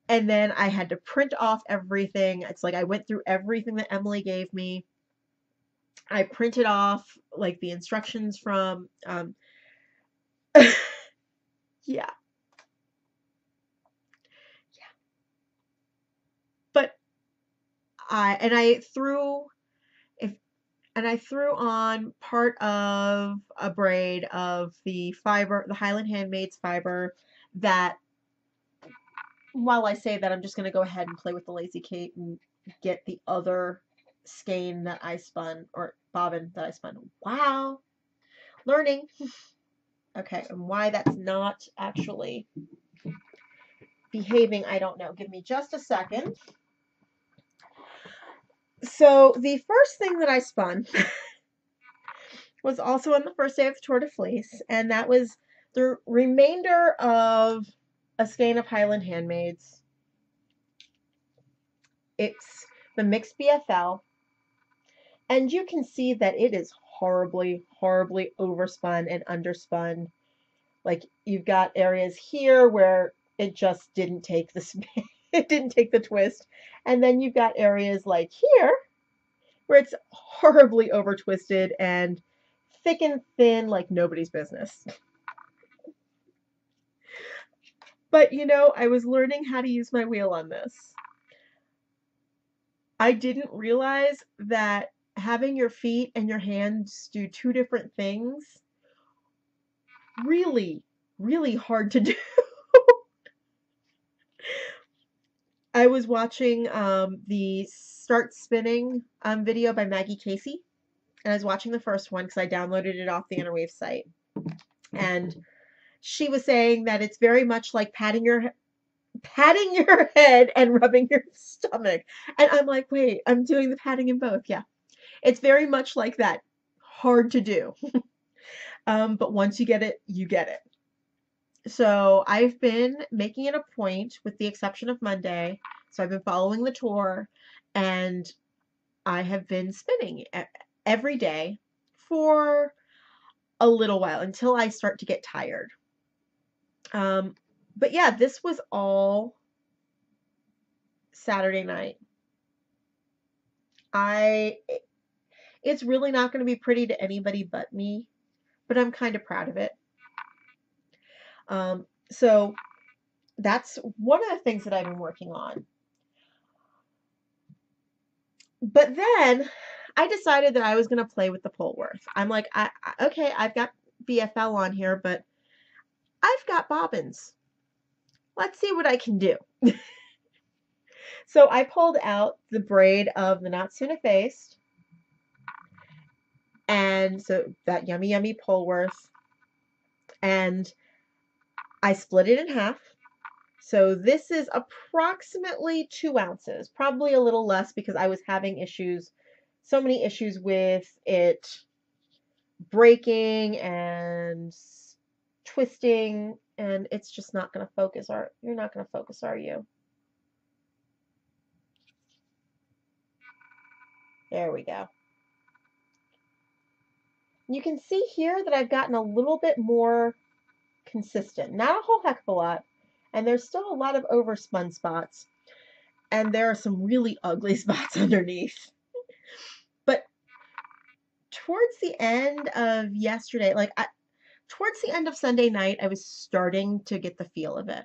And then I had to print off everything. It's like I went through everything that Emily gave me. I printed off like the instructions from yeah. But I threw if and I threw on part of a braid of the fiber, the Highland Handmaid's fiber, that while I say that, I'm just going to go ahead and play with the Lazy Kate and get the other skein that I spun, or bobbin that I spun. Wow. Learning. Okay, and why that's not actually behaving, I don't know. Give me just a second. So the first thing that I spun was also on the first day of the Tour de Fleece, and that was the remainder of a skein of Highland Handmaids. It's the mixed BFL, and you can see that it is horribly, horribly overspun and underspun. Like, you've got areas here where it just didn't take the it didn't take the twist, and then you've got areas like here where it's horribly over twisted and thick and thin like nobody's business. But you know, I was learning how to use my wheel on this. I didn't realize that having your feet and your hands do two different things really, really hard to do. I was watching the Start Spinning video by Maggie Casey, and I was watching the first one because I downloaded it off the Interwave site. And she was saying that it's very much like patting your head and rubbing your stomach. And I'm like, wait, I'm doing the patting in both. Yeah, it's very much like that. Hard to do. But once you get it, you get it. So I've been making it a point, with the exception of Monday. So I've been following the tour, and I have been spinning every day for a little while until I start to get tired. But yeah, this was all Saturday night. It's really not going to be pretty to anybody but me, but I'm kind of proud of it. So that's one of the things that I've been working on. But then I decided that I was going to play with the Polworth. I'm like, okay, I've got BFL on here, but I've got bobbins. Let's see what I can do. So I pulled out the braid of the Not Soon Effaced, and so that Yummy Yummy Polworth, and I split it in half. So this is approximately 2 ounces, probably a little less because I was having issues, so many issues with it breaking and twisting, and it's just not going to focus. You're not going to focus, are you? There we go. You can see here that I've gotten a little bit more consistent. Not a whole heck of a lot. And there's still a lot of overspun spots. And there are some really ugly spots underneath. But towards the end of yesterday, towards the end of Sunday night, I was starting to get the feel of it.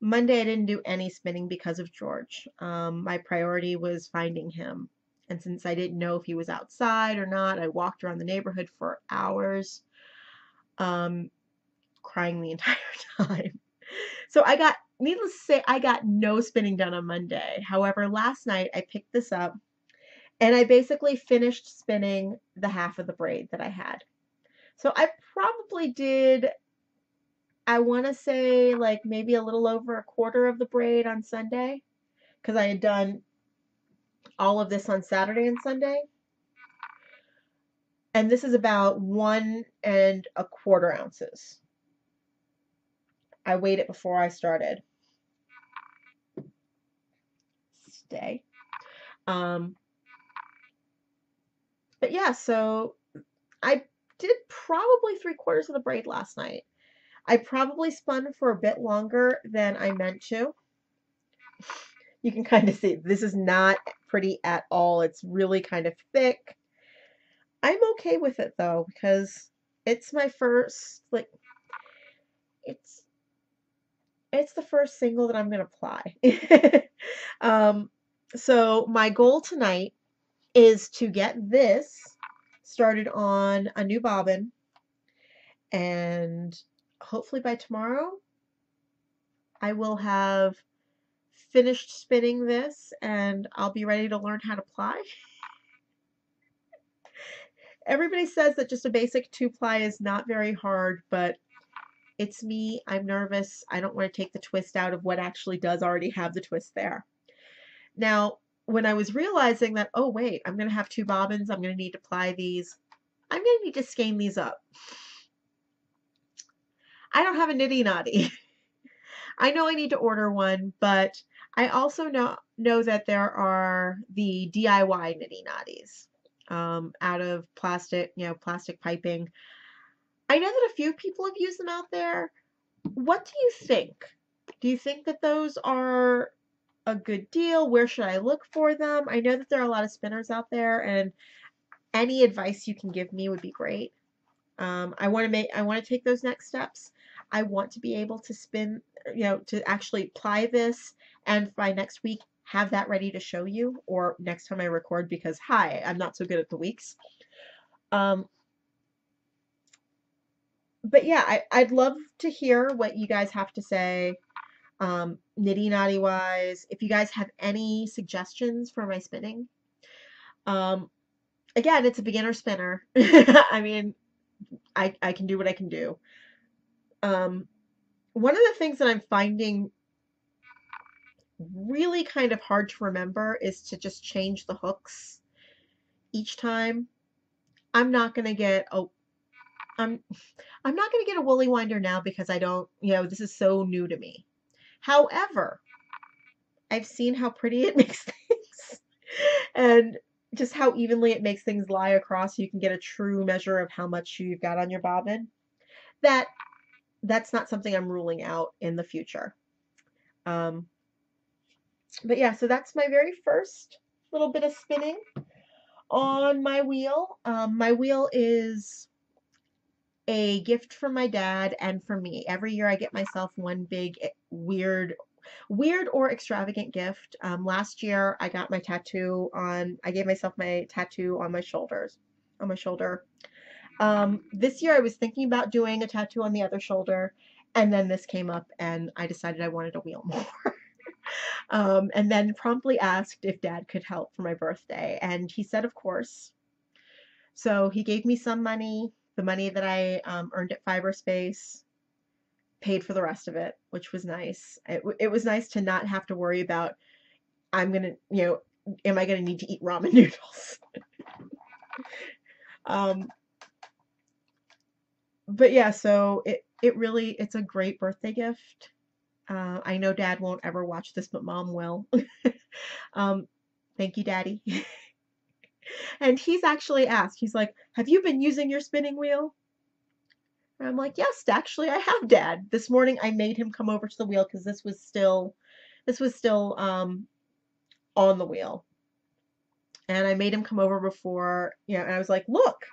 Monday, I didn't do any spinning because of George. My priority was finding him. And since I didn't know if he was outside or not, I walked around the neighborhood for hours, crying the entire time. So needless to say, I got no spinning done on Monday. However, last night I picked this up and I basically finished spinning the half of the braid that I had. So I probably did, I want to say, like maybe a little over a quarter of the braid on Sunday, because I had done all of this on Saturday and Sunday. And this is about 1 1/4 ounces. I weighed it before I started. Stay. Um, but yeah, so I did probably 3/4 of the braid last night. I probably spun for a bit longer than I meant to. You can kind of see this is not pretty at all. It's really kind of thick. I'm okay with it though because it's my first like it's it's the first single that I'm gonna apply. um, so my goal tonight is to get this started on a new bobbin, and hopefully by tomorrow I will have finished spinning this and I'll be ready to learn how to ply. Everybody says that just a basic 2-ply is not very hard, but it's me. I'm nervous. I don't want to take the twist out of what actually does already have the twist there. Now, when I was realizing that, oh wait, I'm going to have 2 bobbins, I'm going to need to ply these, I'm going to need to skein these up. I don't have a nitty knotty. I know I need to order one, but I also know that there are the DIY nitty knotties out of plastic, plastic piping. I know that a few people have used them out there. What do you think? Do you think that those are a good deal? Where should I look for them? I know that there are a lot of spinners out there, and any advice you can give me would be great. I want to take those next steps. I want to be able to spin, to actually ply this, and by next week have that ready to show you, or next time I record, because hi, I'm not so good at the weeks. But yeah, I'd love to hear what you guys have to say, nitty knotty wise. If you guys have any suggestions for my spinning. Again, it's a beginner spinner. I mean, I can do what I can do. One of the things that I'm finding really kind of hard to remember is to just change the hooks each time. I'm not gonna get a I'm not gonna get a woolly winder now because I don't, this is so new to me. However, I've seen how pretty it makes things and just how evenly it makes things lie across so you can get a true measure of how much you've got on your bobbin. That's not something I'm ruling out in the future. But yeah, so that's my very first little bit of spinning on my wheel. My wheel is a gift from my dad and from me. Every year I get myself one big weird or extravagant gift. Last year I got I gave myself my tattoo on my shoulder. This year I was thinking about doing a tattoo on the other shoulder, and then this came up and I decided I wanted a wheel more. And then promptly asked if Dad could help for my birthday, and he said of course. So he gave me some money, the money that I earned at Fiberspace, paid for the rest of it, which was nice. It was nice to not have to worry about, am I gonna need to eat ramen noodles? But yeah, so it's a great birthday gift. I know Dad won't ever watch this, but Mom will. Thank you, Daddy. And he's actually asked, he's like, have you been using your spinning wheel? And I'm like, yes, actually I have, Dad. This morning I made him come over to the wheel because this was still on the wheel. And I made him come over before, and I was like, look,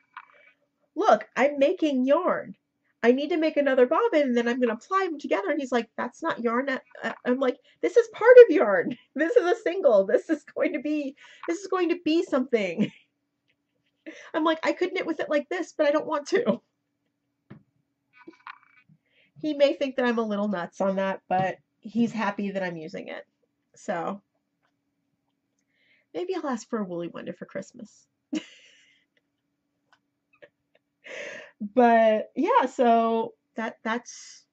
I'm making yarn. I need to make another bobbin, and then I'm going to apply them together. And he's like, that's not yarn. I'm like, this is part of yarn. This is a single. This is going to be something. I'm like, I could knit with it like this, but I don't want to. He may think that I'm a little nuts on that, but he's happy that I'm using it. So maybe I'll ask for a woolly wonder for Christmas. But yeah, so that's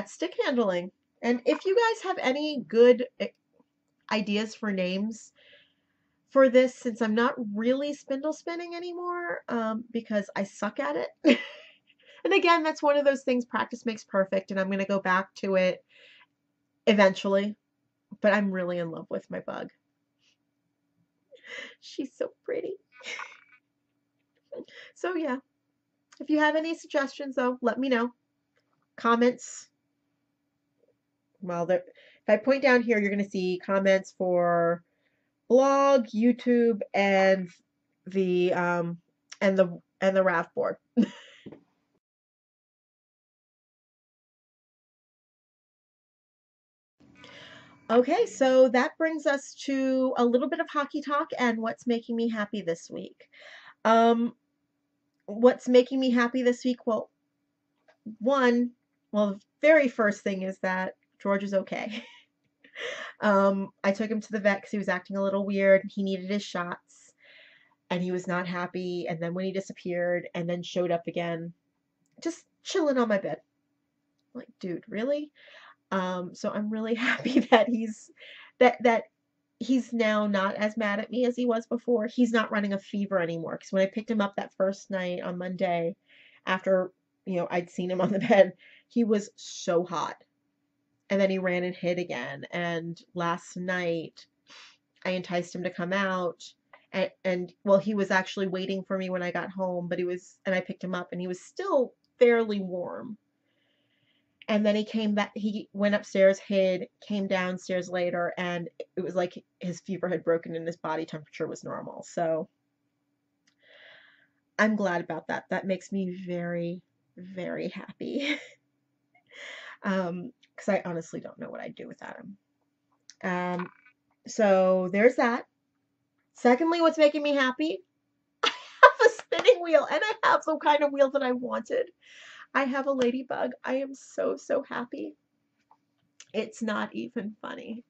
stick handling. And if you guys have any good ideas for names for this, since I'm not really spindle spinning anymore, because I suck at it. And again, that's one of those things, practice makes perfect, and I'm going to go back to it eventually. But I'm really in love with my bug. She's so pretty. So yeah, if you have any suggestions though, let me know. Comments. Well, if I point down here, you're going to see comments for blog, YouTube, and the raft board. Okay, so that brings us to a little bit of hockey talk and what's making me happy this week. Um, what's making me happy this week? Well, the very first thing is that George is okay. I took him to the vet because he was acting a little weird. He needed his shots, and he was not happy. And then when he disappeared and then showed up again, just chilling on my bed. Like, dude, really? So I'm really happy that that he's now not as mad at me as he was before. He's not running a fever anymore. Because when I picked him up that first night on Monday, after I'd seen him on the bed, he was so hot. And then he ran and hid again. And last night, I enticed him to come out. And well, he was actually waiting for me when I got home, and I picked him up, and he was still fairly warm. And then he came back, he went upstairs, hid, came downstairs later, and it was like his fever had broken and his body temperature was normal. So I'm glad about that. That makes me very, very happy. Because I honestly don't know what I'd do without him. So there's that. Secondly, what's making me happy? I have a spinning wheel, and I have the kind of wheel that I wanted. I have a ladybug. I am so, so happy. It's not even funny.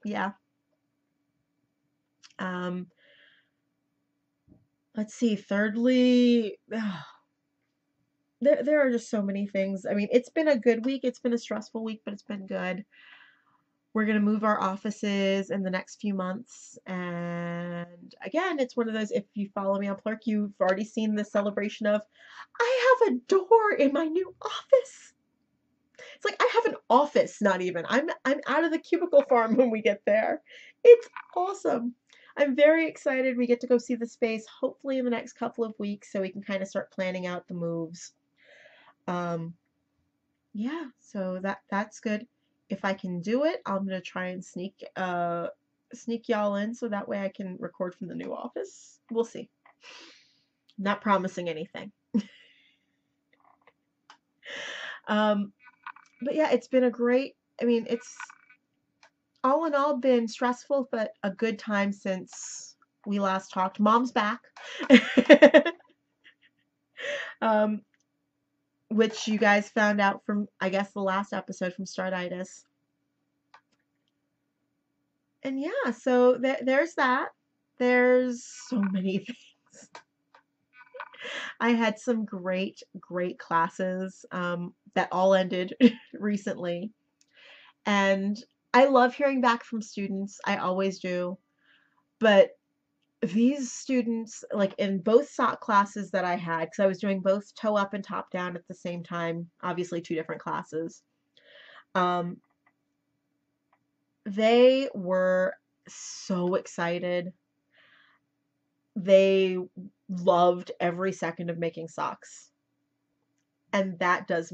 Yeah. Let's see. Thirdly, there are just so many things. I mean, it's been a good week. It's been a stressful week, but it's been good. We're going to move our offices in the next few months. And again, it's one of those, if you follow me on Plurk, you've already seen the celebration of, I have a door in my new office. It's like I have an office, not even. I'm out of the cubicle farm when we get there. It's awesome. I'm very excited. We get to go see the space, hopefully in the next couple of weeks, so we can kind of start planning out the moves. Yeah, so that's good. If I can do it, I'm gonna try and sneak y'all in so that way I can record from the new office. We'll see. Not promising anything. But yeah, it's been it's all in all been stressful, but a good time since we last talked. Mom's back. Which you guys found out from, I guess, the last episode from Starditis. And yeah, so there's that. There's so many things. I had some great, great classes that all ended recently. And I love hearing back from students. I always do. But these students, like in both sock classes that I had, because I was doing both toe up and top down at the same time, obviously two different classes, they were so excited. They loved every second of making socks. And that does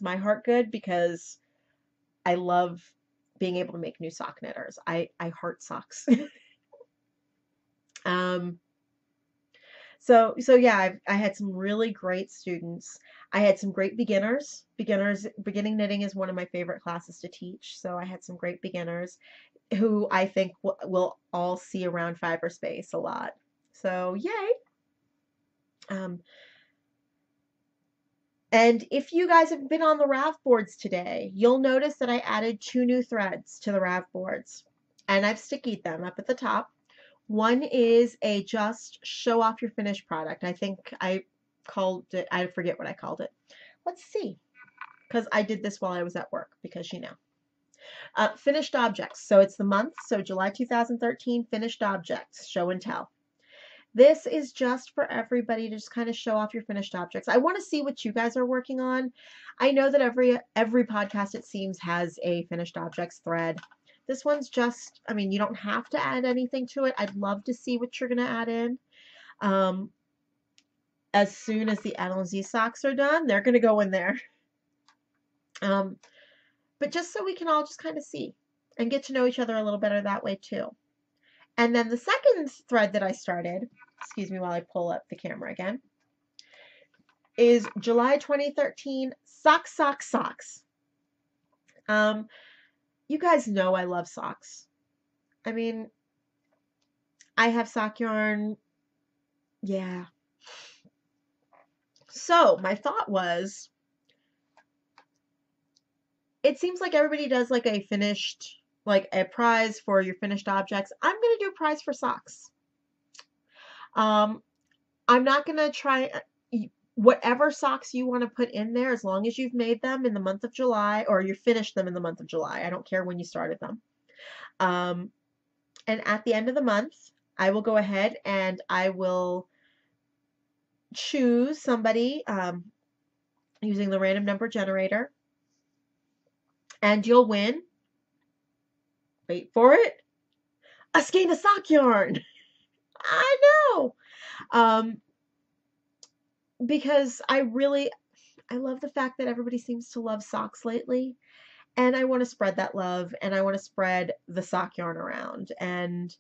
my heart good because I love being able to make new sock knitters. I heart socks. So yeah, I had some really great students. I had some great beginners. Beginning knitting is one of my favorite classes to teach. So I had some great beginners who I think we'll all see around Fiberspace a lot. So yay. And if you guys have been on the raft boards today, you'll notice that I added 2 new threads to the raft boards, and I've stickied them up at the top. One is a just show off your finished product. I think I called it, I forget what I called it. Let's see, because I did this while I was at work, because finished objects. So it's the month, so July 2013, finished objects, show and tell. This is just for everybody to just kind of show off your finished objects. I want to see what you guys are working on. I know that every podcast, it seems, has a finished objects thread. This one's just, I mean, you don't have to add anything to it. I'd love to see what you're going to add in. Um, as soon as the Allons-y socks are done, they're going to go in there. But just so we can all just kind of see and get to know each other a little better that way too. And then the second thread that I started, excuse me while I pull up the camera again, is July 2013, Socks, Socks, Socks. You guys know I love socks. I mean, I have sock yarn. Yeah. So my thought was, it seems like everybody does like a finished, like a prize for your finished objects. I'm going to do a prize for socks. I'm not going to try whatever socks you want to put in there, as long as you've made them in the month of July, or you finished them in the month of July. I don't care when you started them. And at the end of the month, I will go ahead and I will choose somebody using the random number generator. And you'll win, wait for it, a skein of sock yarn. I know. Because I love the fact that everybody seems to love socks lately. And I want to spread that love, and I want to spread the sock yarn around. And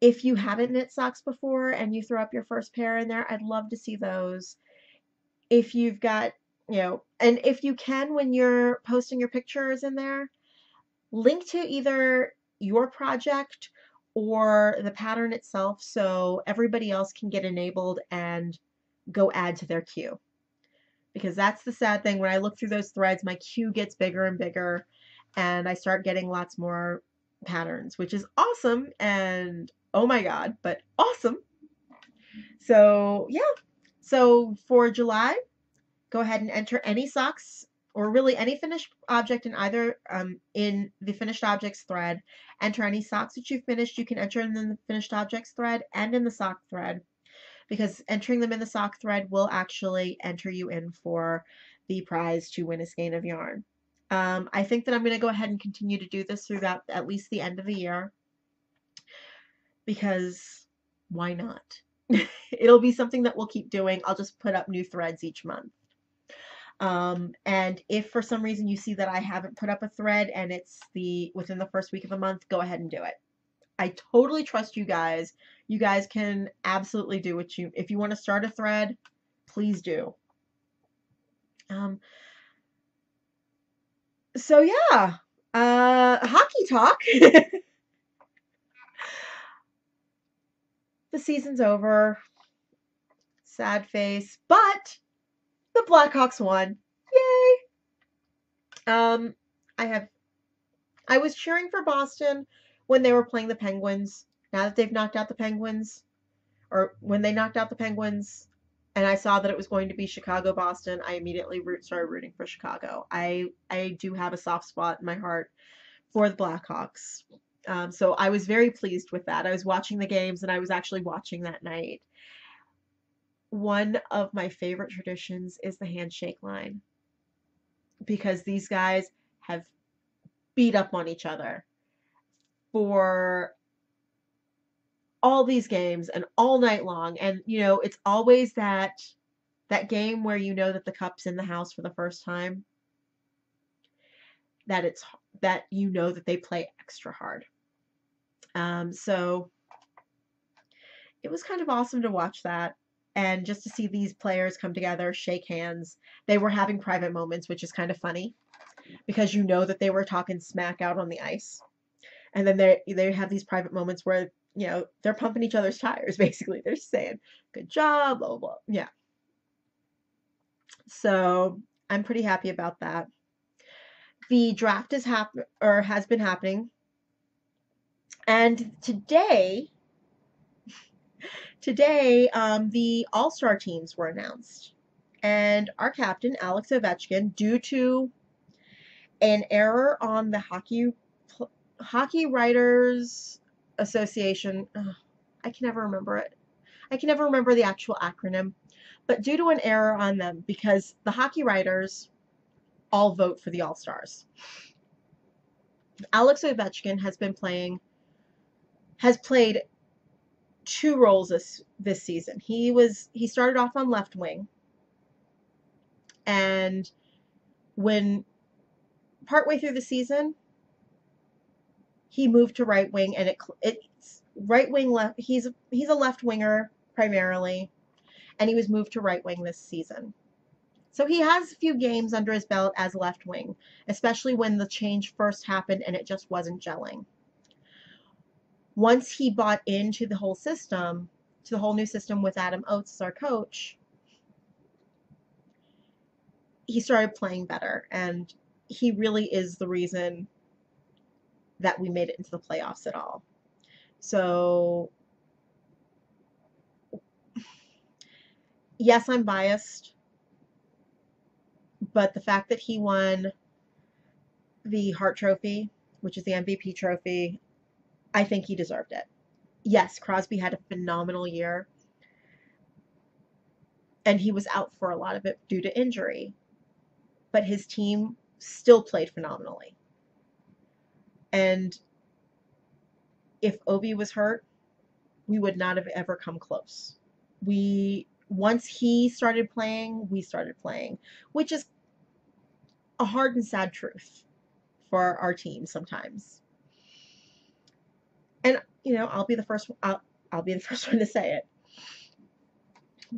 if you haven't knit socks before and you throw up your first pair in there, I'd love to see those. If you've got, and if you can, when you're posting your pictures in there, link to either your project or the pattern itself so everybody else can get enabled and go add to their queue. Because that's the sad thing, when I look through those threads, my queue gets bigger and bigger, and I start getting lots more patterns, which is awesome, and oh my god, but awesome. So yeah, so for July, go ahead and enter any socks, or really any finished object in either in the finished objects thread. Enter any socks that you've finished. You can enter in the finished objects thread and in the sock thread, because entering them in the sock thread will actually enter you in for the prize to win a skein of yarn. I think that I'm going to go ahead and continue to do this throughout at least the end of the year, because why not? It'll be something that we'll keep doing. I'll just put up new threads each month. And if for some reason you see that I haven't put up a thread and it's within the first week of the month, go ahead and do it. I totally trust you guys. You guys can absolutely do if you want to start a thread, please do. So yeah, hockey talk. The season's over. Sad face, but the Blackhawks won. Yay! I was cheering for Boston when they were playing the Penguins. Now that they've knocked out the Penguins, or when they knocked out the Penguins, and I saw that it was going to be Chicago-Boston, I immediately started rooting for Chicago. I do have a soft spot in my heart for the Blackhawks. So I was very pleased with that. I was watching the games, and I was actually watching that night. One of my favorite traditions is the handshake line, because these guys have beat up on each other for all these games and all night long. And it's always that game where that the cup's in the house for the first time, that that they play extra hard. So it was kind of awesome to watch that, and just to see these players come together, shake hands. They were having private moments, which is kind of funny, because that they were talking smack out on the ice. And then they have these private moments where, they're pumping each other's tires, basically. They're saying, good job, blah, blah, blah. Yeah. So I'm pretty happy about that. The draft has been happening. And today, the All-Star teams were announced. And our captain, Alex Ovechkin, due to an error on the Hockey Writers Association, I can never remember it. I can never remember the actual acronym. But due to an error on them, because the hockey writers all vote for the All-Stars. Alex Ovechkin has played two roles this season. He started off on left wing, and when partway through the season, he moved to right wing, and it's right wing left. He's a left winger primarily, and he was moved to right wing this season. So he has a few games under his belt as left wing, especially when the change first happened and it just wasn't gelling. Once he bought into the whole system, to the whole new system with Adam Oates as our coach, he started playing better, and he really is the reason that we made it into the playoffs at all. So, yes, I'm biased, but the fact that he won the Hart Trophy, which is the MVP trophy, I think he deserved it. Yes, Crosby had a phenomenal year, and he was out for a lot of it due to injury, but his team still played phenomenally. And if Ovi was hurt, we would not have ever come close. Once he started playing, we started playing, which is a hard and sad truth for our team sometimes. And I'll be the first one to say it.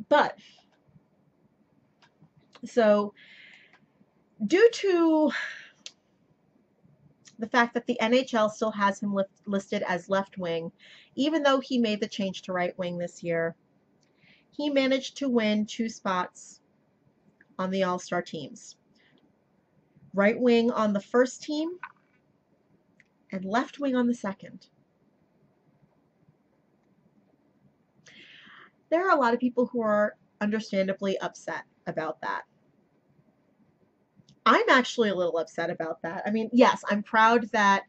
But so due to the fact that the NHL still has him listed as left wing, even though he made the change to right wing this year, he managed to win 2 spots on the All-Star teams. Right wing on the first team and left wing on the second. There are a lot of people who are understandably upset about that. I'm actually a little upset about that. I mean, yes, I'm proud that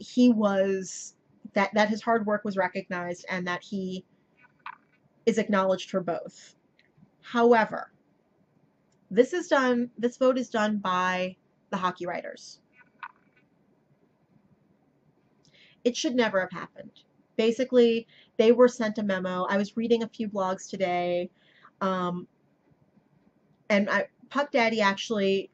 he was that his hard work was recognized and that he is acknowledged for both. However, this vote is done by the hockey writers. It should never have happened. Basically, they were sent a memo. I was reading a few blogs today, and Puck Daddy actually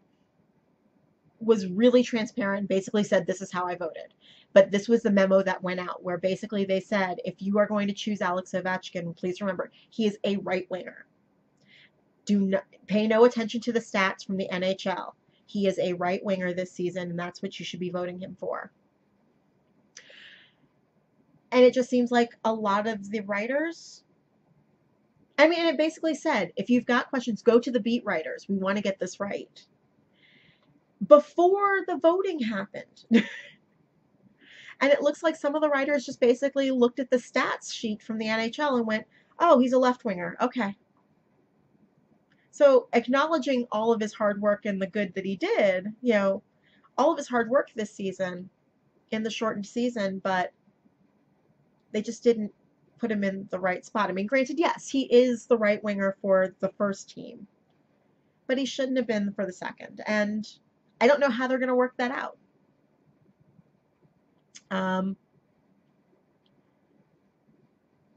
was really transparent and basically said, this is how I voted. But this was the memo that went out, where basically they said, if you are going to choose Alex Ovechkin, please remember, he is a right winger. Do not pay no attention to the stats from the NHL. He is a right winger this season, and that's what you should be voting him for. And it just seems like a lot of the writers, I mean, it basically said, if you've got questions, go to the beat writers. We want to get this right. Before the voting happened. And it looks like some of the writers just basically looked at the stats sheet from the NHL and went, oh, he's a left winger. Okay. So acknowledging all of his hard work and the good that he did, all of his hard work this season in the shortened season, but they just didn't put him in the right spot. I mean, granted, yes, he is the right winger for the first team, but he shouldn't have been for the second. And I don't know how they're going to work that out.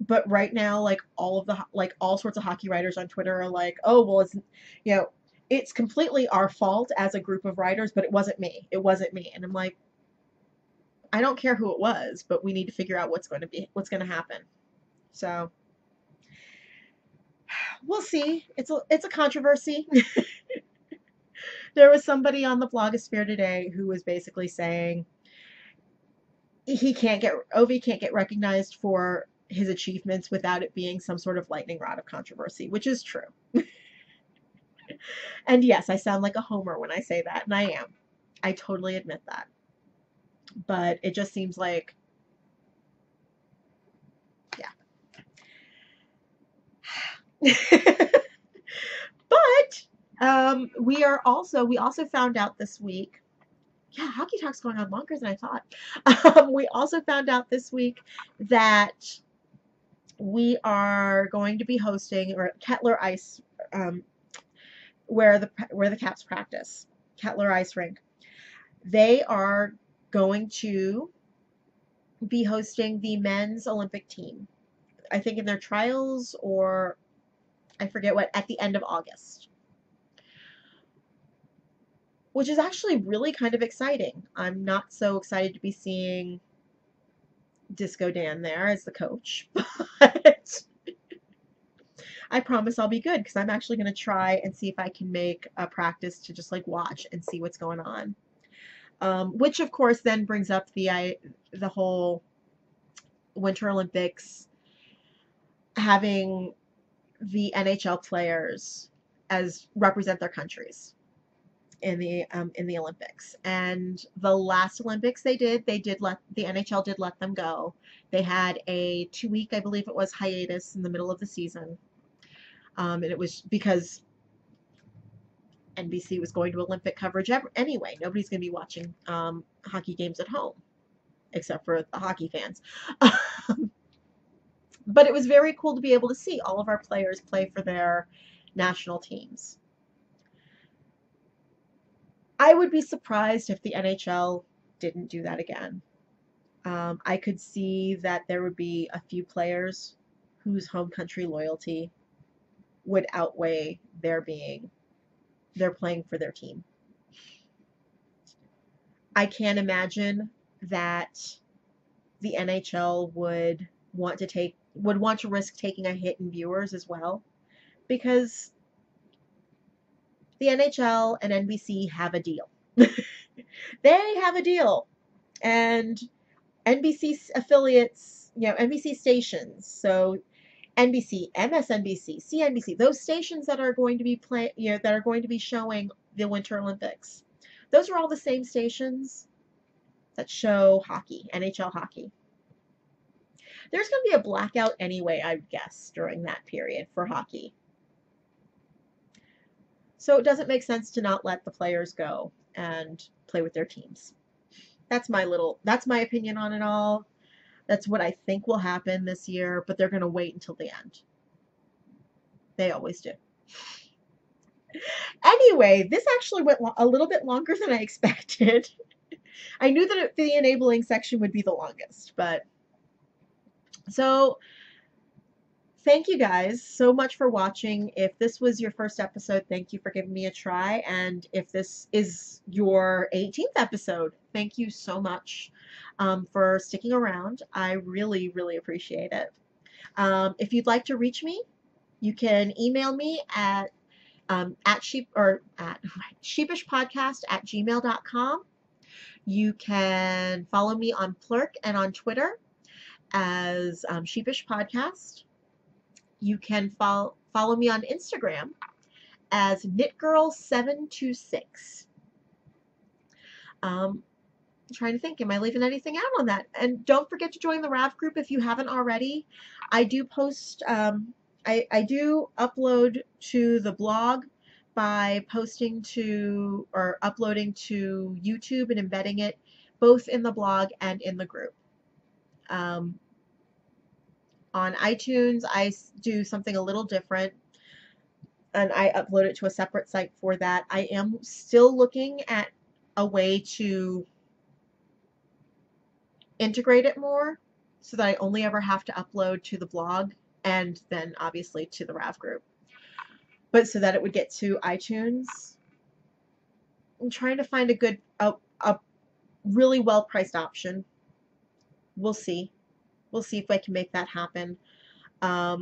But right now, all sorts of hockey writers on Twitter are like, oh, well, it's completely our fault as a group of writers, but it wasn't me. It wasn't me. And I'm like, I don't care who it was, but we need to figure out what's going to happen. So we'll see. It's a controversy. There was somebody on the blogosphere today who was basically saying Ovi can't get recognized for his achievements without it being some sort of lightning rod of controversy, which is true. And yes, I sound like a homer when I say that, and I am. I totally admit that. But it just seems like, yeah. But we also found out this week. Yeah, Hockey Talk's going on longer than I thought. We also found out this week that we are going to be hosting Kettler Ice, where the Caps practice, Kettler Ice Rink. They are going to be hosting the men's Olympic team. I think in their trials, or I forget what, at the end of August, which is actually really kind of exciting. I'm not so excited to be seeing Disco Dan there as the coach, but I promise I'll be good because I'm actually going to try and see if I can make a practice to just like watch and see what's going on. Which of course then brings up the whole Winter Olympics having the NHL players as represent their countries in the Olympics. And the last Olympics they did let the NHL did let them go. They had a 2-week, I believe it was, hiatus in the middle of the season. And it was because NBC was going to Olympic coverage anyway. Nobody's going to be watching hockey games at home, except for the hockey fans. But it was very cool to be able to see all of our players play for their national teams. I would be surprised if the NHL didn't do that again. I could see that there would be a few players whose home country loyalty would outweigh they're playing for their team. I can't imagine that the NHL would want to risk taking a hit in viewers as well, because the NHL and NBC have a deal. They have a deal. And NBC affiliates, NBC stations, so NBC, MSNBC, CNBC, those stations that are going to be that are going to be showing the Winter Olympics. Those are all the same stations that show hockey, NHL hockey. There's going to be a blackout anyway, I would guess, during that period for hockey. So it doesn't make sense to not let the players go and play with their teams. That's my opinion on it all. That's what I think will happen this year, but they're going to wait until the end. They always do. Anyway, this actually went a little bit longer than I expected. I knew that the enabling section would be the longest, but so thank you guys so much for watching. If this was your first episode, thank you for giving me a try. And if this is your 18th episode, thank you so much for sticking around. I really, really appreciate it. If you'd like to reach me, you can email me at sheepishpodcast@gmail.com. You can follow me on Plurk and on Twitter as Sheepish Podcast. You can follow me on Instagram as knitgirl726. I'm trying to think, am I leaving anything out on that? And don't forget to join the RAV group if you haven't already. I do post, I do upload to the blog by posting to or uploading to YouTube and embedding it both in the blog and in the group. On iTunes, I do something a little different, and I upload it to a separate site for that. I am still looking at a way to integrate it more so that I only ever have to upload to the blog and then obviously to the RAV group. But so that it would get to iTunes. I'm trying to find a really well-priced option. We'll see. We'll see if I can make that happen. But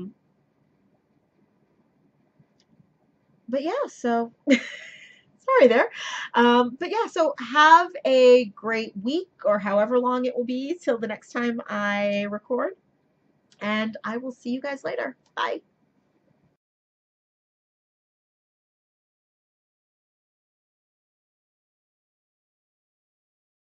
yeah, so sorry there. But yeah, so have a great week or however long it will be till the next time I record. And I will see you guys later. Bye.